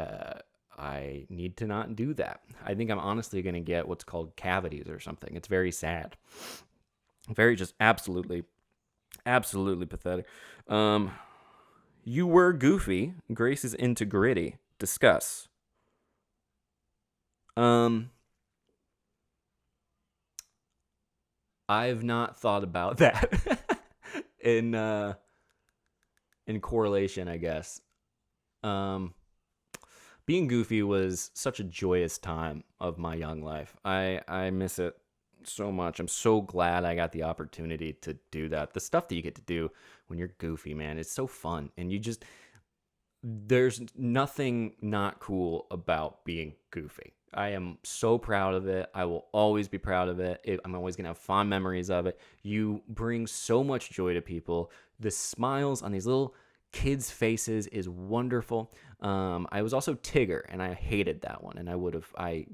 I need to not do that. I think I'm honestly going to get what's called cavities or something. It's very sad. Very just absolutely pathetic. You were goofy. Grace is into gritty. Discuss. I've not thought about that in correlation, I guess. Being goofy was such a joyous time of my young life. I miss it so much. I'm so glad I got the opportunity to do that. The stuff that you get to do when you're goofy, man, it's so fun. And there's nothing not cool about being goofy. I am so proud of it. I will always be proud of it. I'm always going to have fond memories of it. You bring so much joy to people. The smiles on these little kids' faces is wonderful. I was also Tigger, and I hated that one. And I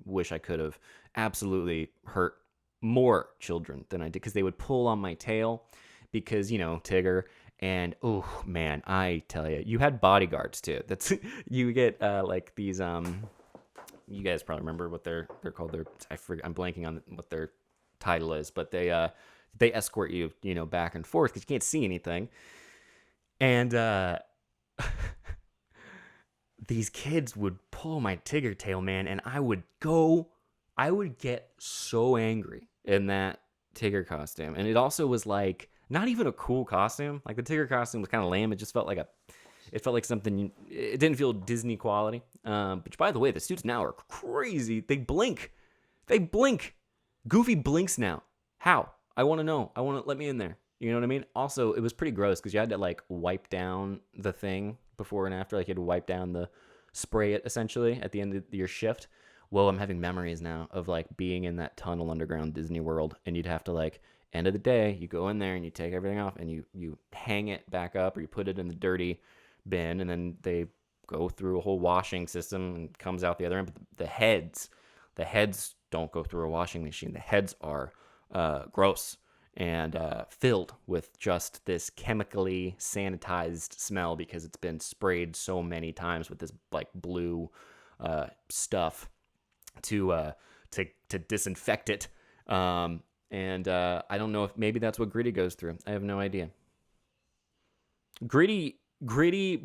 wish I could have absolutely hurt more children than I did, because they would pull on my tail because, Tigger. And oh man, I tell you, you had bodyguards too. That's you get like these you guys probably remember what they're called. I'm blanking on what their title is, but they escort you, back and forth because you can't see anything. And these kids would pull my Tigger tail, man, and I would get so angry in that Tigger costume. And it also was like not even a cool costume. Like the Tigger costume was kind of lame. It just felt like something. It didn't feel Disney quality. Which, by the way, the suits now are crazy. They blink. Goofy blinks now. How? I want to know. Let me in there. You know what I mean? Also, it was pretty gross because you had to like wipe down the thing before and after. Like you had to wipe down spray it essentially at the end of your shift. Whoa, I'm having memories now of like being in that tunnel underground Disney World, and you'd have to like, end of the day, you go in there and you take everything off and you hang it back up, or you put it in the dirty bin, and then they go through a whole washing system and comes out the other end. But the heads don't go through a washing machine. The heads are gross and filled with just this chemically sanitized smell because it's been sprayed so many times with this like blue stuff to disinfect it. And I don't know if maybe that's what Gritty goes through. I have no idea. Gritty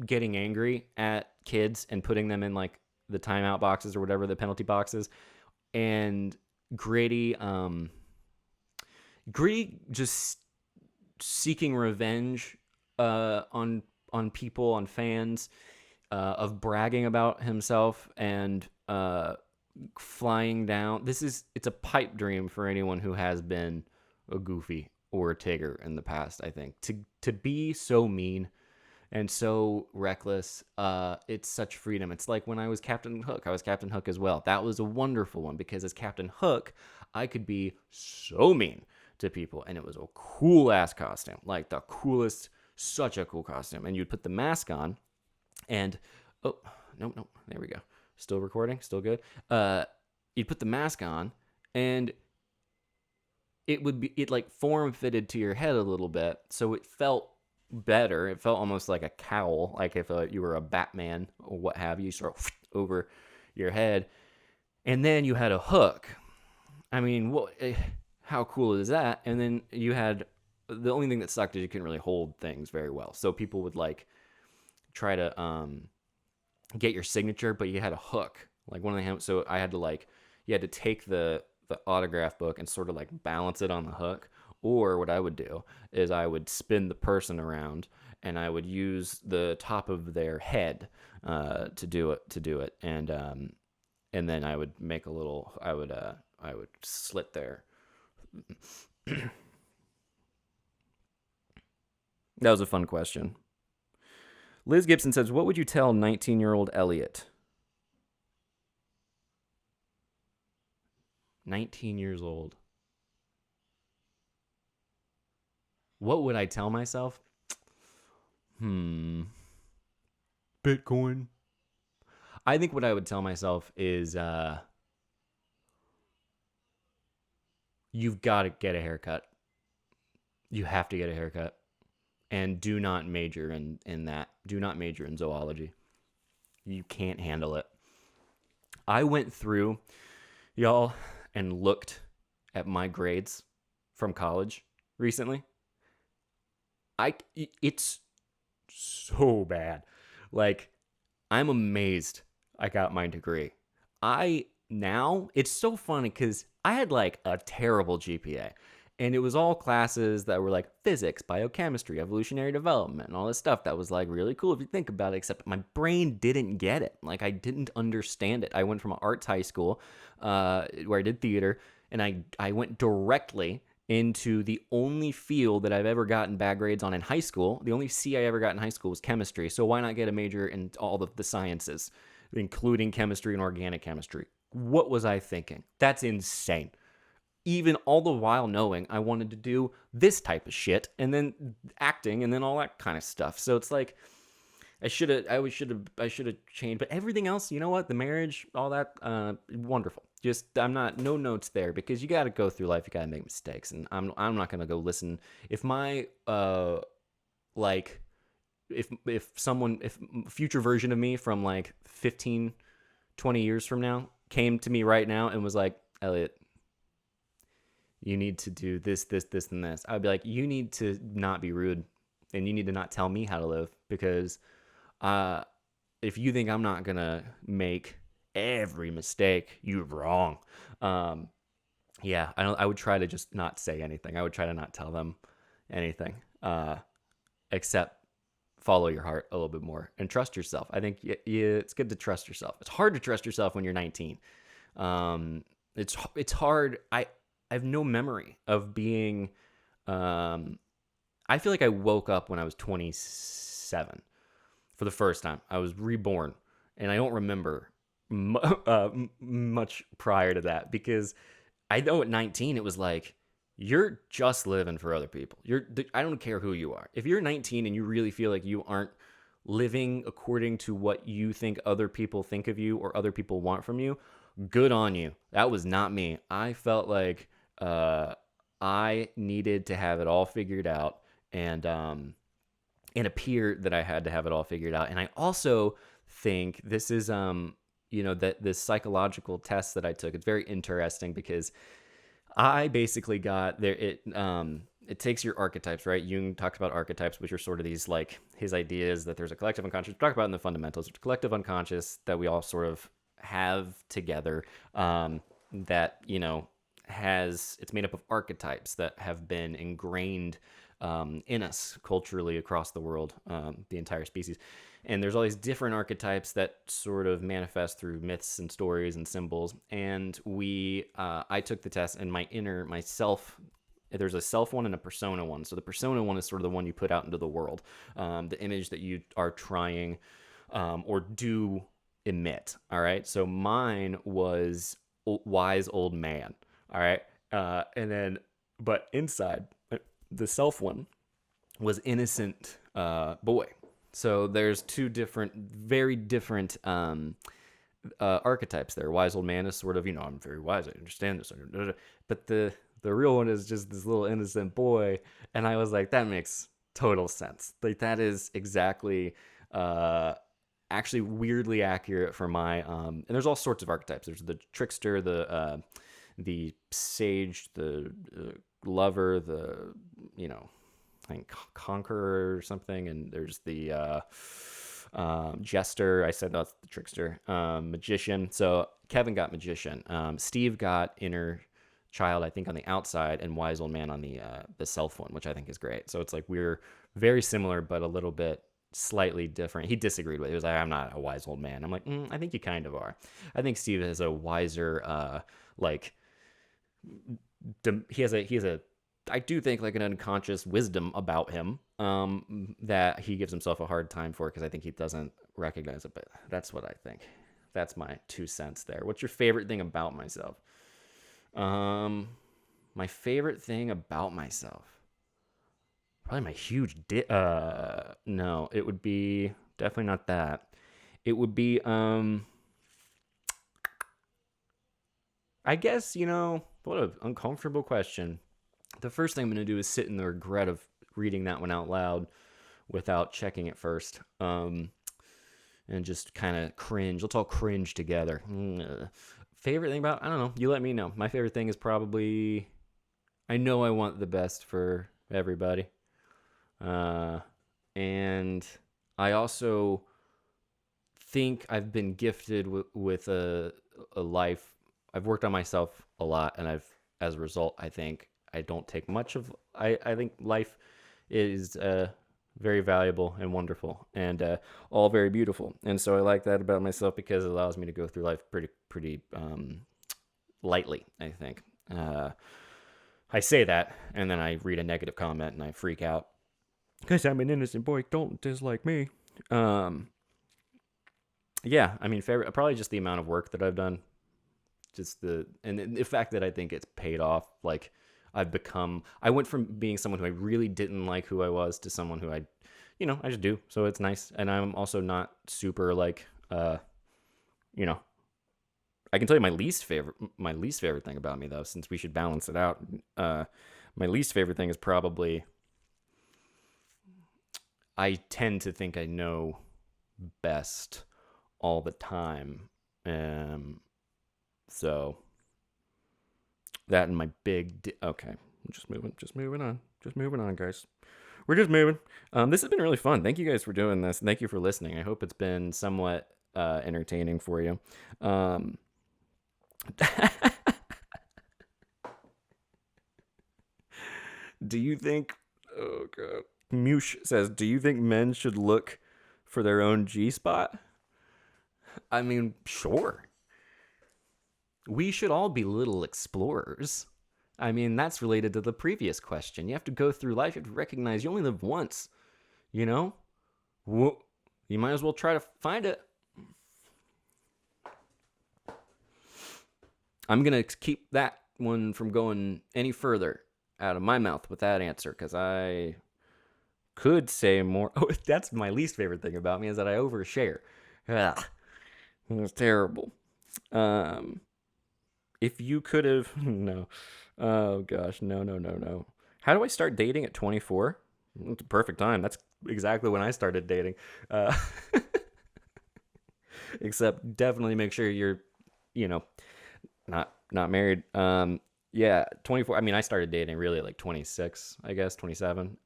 getting angry at kids and putting them in like the timeout boxes or whatever, the penalty boxes, and Gritty just seeking revenge on people, on fans, of bragging about himself and flying down. It's a pipe dream for anyone who has been a Goofy or a Tigger in the past. I think to be so mean and so reckless. It's such freedom. It's like when I was Captain Hook. I was Captain Hook as well. That was a wonderful one because as Captain Hook, I could be so mean to people, and it was a cool ass costume, like the coolest, such a cool costume. And you'd put the mask on, and oh no, there we go. Still recording, still good. You'd put the mask on, and it like form fitted to your head a little bit, so it felt better. It felt almost like a cowl, like if you were a Batman or what have you, sort of over your head. And then you had a hook. I mean, how cool is that? And then you had the only thing that sucked is you couldn't really hold things very well. So people would like try to get your signature, but you had a hook, like one of the so I had to like you had to take the autograph book and sort of like balance it on the hook. Or what I would do is I would spin the person around and I would use the top of their head to do it, and then I would make a little. I would slit their. That was a fun question. Liz Gibson says, "What would you tell 19-year-old Elliott?" 19 years old. What would I tell myself? Bitcoin. I think what I would tell myself is you've got to get a haircut. You have to get a haircut. And do not major in that. Do not major in zoology. You can't handle it. I went through, y'all, and looked at my grades from college recently. It's so bad. Like, I'm amazed I got my degree. It's so funny because I had like a terrible GPA, and it was all classes that were like physics, biochemistry, evolutionary development, and all this stuff that was like really cool if you think about it, except my brain didn't get it. Like, I didn't understand it. I went from an arts high school where I did theater, and I went directly into the only field that I've ever gotten bad grades on in high school. The only C I ever got in high school was chemistry. So why not get a major in all the sciences, including chemistry and organic chemistry? What was I thinking? That's insane. Even all the while knowing I wanted to do this type of shit and then acting and then all that kind of stuff. So it's like I should have changed, but everything else, you know what? The marriage, all that, wonderful. Just no notes there because you got to go through life. You got to make mistakes, and I'm not gonna go listen. If my if future version of me from like 15, 20 years from now came to me right now and was like, Elliott, you need to do this, and this, I'd be like, you need to not be rude, and you need to not tell me how to live because if you think I'm not gonna make every mistake, you're wrong. Yeah, I would try to just not say anything. I would try to not tell them anything, except follow your heart a little bit more and trust yourself. I think it's good to trust yourself. It's hard to trust yourself when you're 19. It's hard. I have no memory of being. I feel like I woke up when I was 27 for the first time. I was reborn, and I don't remember much prior to that because I know at 19 it was like you're just living for other people. I don't care who you are. If you're 19 and you really feel like you aren't living according to what you think other people think of you or other people want from you, good on you. That was not me. I felt like I needed to have it all figured out and appear that I had to have it all figured out. And I also think this is that this psychological test that I took, it's very interesting because I basically got there. It takes your archetypes, right? Jung talks about archetypes, which are sort of these like his ideas that there's a collective unconscious. We talk about in the fundamentals, it's a collective unconscious that we all sort of have together. That it's made up of archetypes that have been ingrained in us culturally across the world, the entire species. And there's all these different archetypes that sort of manifest through myths and stories and symbols. And I took the test, and myself, there's a self one and a persona one. So the persona one is sort of the one you put out into the world, the image that you are trying or do emit. All right. So mine was wise old man. All right. And then, but inside, the self one was innocent boy. So there's two very different archetypes there. Wise old man is sort of, I'm very wise, I understand this. But the real one is just this little innocent boy. And I was like, that makes total sense. Like, that is exactly actually weirdly accurate for my and there's all sorts of archetypes. There's the trickster, the sage, the lover, the I think conqueror or something, and there's the jester. I said that's the trickster. Magician. So Kevin got magician. Steve got inner child, I think, on the outside, and wise old man on the self one, which I think is great. So it's like we're very similar, but a little bit slightly different. He disagreed with it. He was like, I'm not a wise old man. I'm like, I think you kind of are. I think Steve has a wiser he has a I do think like an unconscious wisdom about him that he gives himself a hard time for, because I think he doesn't recognize it. But that's what I think. That's my 2 cents there. What's your favorite thing about myself? My favorite thing about myself, probably my huge no, it would be definitely not that. It would be I guess, what an uncomfortable question. The first thing I'm going to do is sit in the regret of reading that one out loud without checking it first. And just kind of cringe. Let's all cringe together. Favorite thing about, I don't know. You let me know. My favorite thing is probably, I know I want the best for everybody. And I also think I've been gifted with a life. I've worked on myself a lot, and as a result, I think I don't take much of. I think life is very valuable and wonderful, and all very beautiful. And so I like that about myself, because it allows me to go through life pretty lightly, I think. I say that, and then I read a negative comment and I freak out because I'm an innocent boy. Don't dislike me. Yeah, I mean, probably just the amount of work that I've done. Just the fact that I think it's paid off. Like, I went from being someone who I really didn't like who I was to someone who I just do. So it's nice. And I'm also not super like, I can tell you my least favorite thing about me, though, since we should balance it out. My least favorite thing is probably, I tend to think I know best all the time. So that and my okay, just moving on, guys. We're just moving. This has been really fun. Thank you guys for doing this. Thank you for listening. I hope it's been somewhat entertaining for you. Do you think, oh god, Mush says, do you think men should look for their own G-spot? I mean, sure. We should all be little explorers. I mean, that's related to the previous question. You have to go through life. You have to recognize you only live once. You might as well try to find it. I'm going to keep that one from going any further out of my mouth with that answer, because I could say more. Oh, that's my least favorite thing about me, is that I overshare. Ugh. It's terrible. If you could have, no. Oh gosh, no. How do I start dating at 24? It's a perfect time. That's exactly when I started dating. Except definitely make sure you're, not married. Yeah, 24. I mean, I started dating really at like 26, I guess, 27.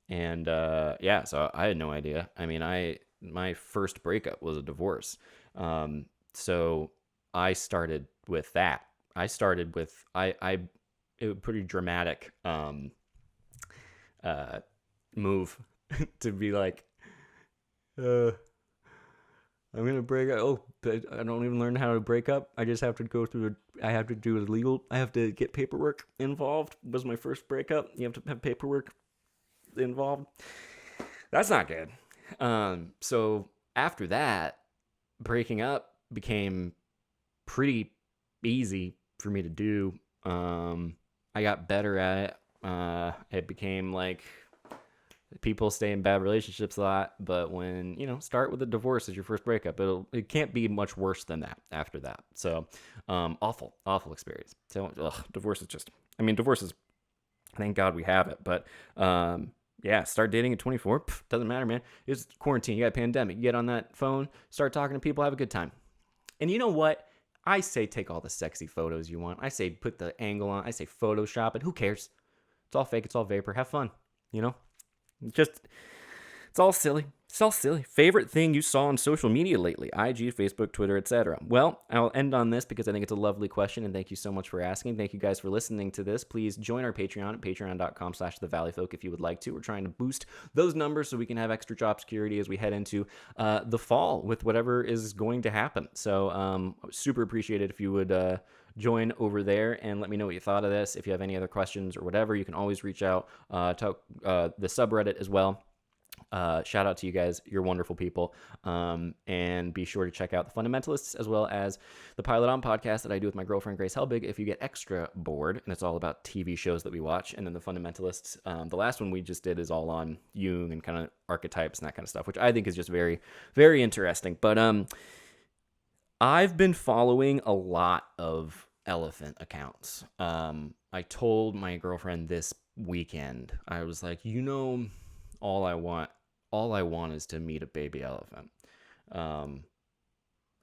Yeah, so I had no idea. I mean, my first breakup was a divorce. So I started with that. It was pretty dramatic. move to be like, uh, I'm gonna break up. Oh, but I don't even learn how to break up. I just have to go through. I have to do it legal. I have to get paperwork involved. Was my first breakup. You have to have paperwork involved. That's not good. So after that, breaking up became pretty easy for me to do. I got better at it. It became like people stay in bad relationships a lot, but when start with a divorce as your first breakup, it can't be much worse than that after that. So, awful experience. So, divorce is just. I mean, divorce is. Thank God we have it, but yeah, start dating at 24. Doesn't matter, man. It's quarantine. You got a pandemic. You get on that phone, start talking to people, have a good time. And you know what? I say take all the sexy photos you want. I say put the angle on. I say Photoshop it. Who cares? It's all fake. It's all vapor. Have fun. Just, it's all silly. It's all silly. Favorite thing you saw on social media lately? IG, Facebook, Twitter, etc. Well, I'll end on this because I think it's a lovely question, and thank you so much for asking. Thank you guys for listening to this. Please join our Patreon at patreon.com/thevalleyfolk if you would like to. We're trying to boost those numbers so we can have extra job security as we head into the fall with whatever is going to happen. So super appreciate it if you would join over there and let me know what you thought of this. If you have any other questions or whatever, you can always reach out to the subreddit as well. Shout out to you guys. You're wonderful people. And be sure to check out The Fundamentalists as well as the Pilot On podcast that I do with my girlfriend, Grace Helbig, if you get extra bored. And it's all about TV shows that we watch. And then The Fundamentalists, the last one we just did is all on Jung and kind of archetypes and that kind of stuff, which I think is just very, very interesting. But I've been following a lot of elephant accounts. I told my girlfriend this weekend, I was like, all I want is to meet a baby elephant, and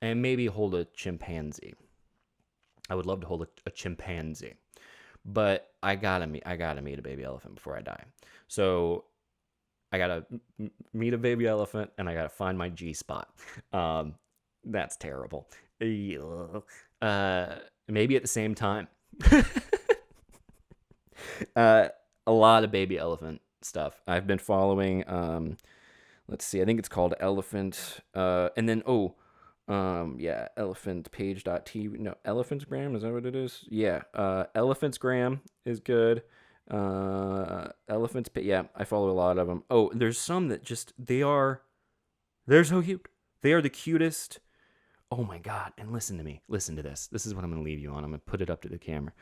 maybe hold a chimpanzee. I would love to hold a chimpanzee, but I gotta meet a baby elephant before I die. So I gotta meet a baby elephant, and I gotta find my G spot. That's terrible. Maybe at the same time. A lot of baby elephant stuff. I've been following, let's see, I think it's called Elephant, and then, elephantpage.tv, no, Elephantsgram, is that what it is? Yeah, Elephantsgram is good, yeah, I follow a lot of them. Oh, there's some that just, they're so cute. They are the cutest. Oh my God, and listen to me, listen to this. This is what I'm going to leave you on. I'm going to put it up to the camera.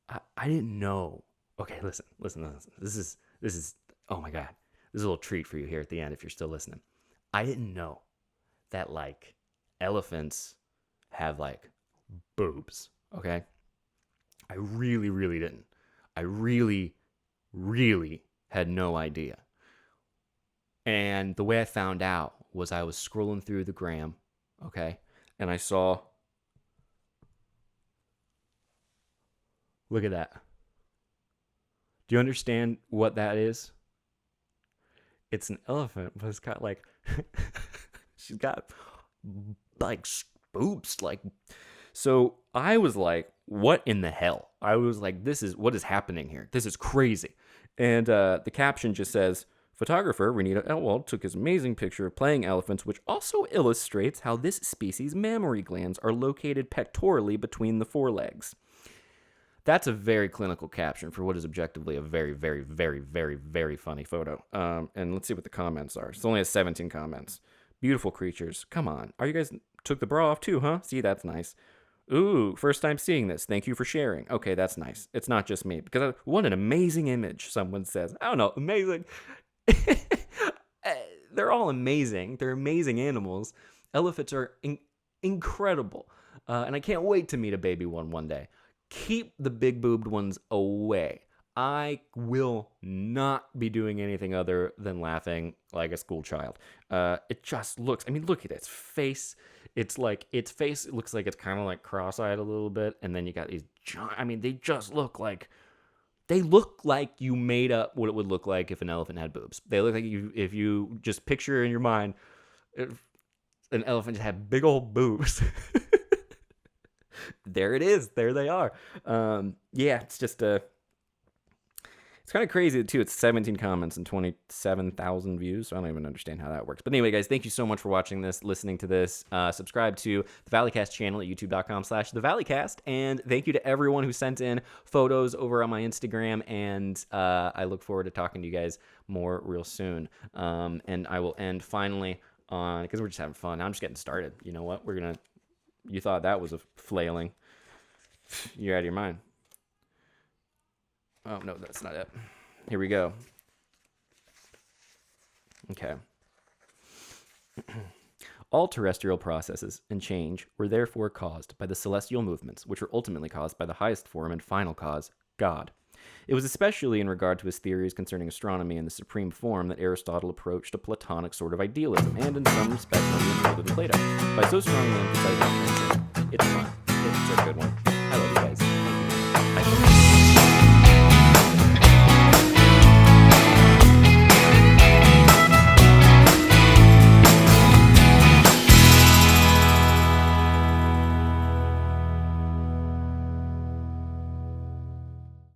I didn't know. Okay, listen. This is, oh my God, this is a little treat for you here at the end if you're still listening. I didn't know that, like, elephants have, like, boobs, okay? I really, really didn't. I really, really had no idea. And the way I found out was I was scrolling through the gram, okay? And I saw, look at that. Do you understand what that is? It's an elephant, but it's got like, she's got like boobs, like. So I was like, what in the hell? I was like, what is happening here? This is crazy. And the caption just says, photographer Renita Elwald took his amazing picture of playing elephants, which also illustrates how this species' mammary glands are located pectorally between the forelegs. That's a very clinical caption for what is objectively a very, very, very, very, very funny photo. And let's see what the comments are. It only has 17 comments. Beautiful creatures. Come on. Are you guys took the bra off too, huh? See, that's nice. Ooh, first time seeing this. Thank you for sharing. Okay, that's nice. It's not just me. Because what an amazing image, someone says. I don't know, amazing. They're all amazing. They're amazing animals. Elephants are incredible. And I can't wait to meet a baby one day. Keep the big boobed ones away. I will not be doing anything other than laughing like a school child. It just looks, I mean, look at its face. It looks like it's kind of like cross-eyed a little bit. And then you got these giant, I mean, they look like you made up what it would look like if an elephant had boobs. They look like if you just picture in your mind, if an elephant just had big old boobs. There it is. There they are. Yeah, it's just It's kind of crazy, too. It's 17 comments and 27,000 views. So I don't even understand how that works. But anyway, guys, thank you so much for watching this, listening to this. Subscribe to the Valleycast channel at youtube.com/thevalleycast. And thank you to everyone who sent in photos over on my Instagram. And I look forward to talking to you guys more real soon. And I will end finally on, because we're just having fun. Now I'm just getting started. You know what? You thought that was a flailing. You're out of your mind. Oh, no, that's not it. Here we go. Okay. All terrestrial processes and change were therefore caused by the celestial movements, which were ultimately caused by the highest form and final cause, God. It was especially in regard to his theories concerning astronomy and the supreme form that Aristotle approached a Platonic sort of idealism, and in some respects more than Plato. By so strongly emphasizing, it's fun. It's a good one.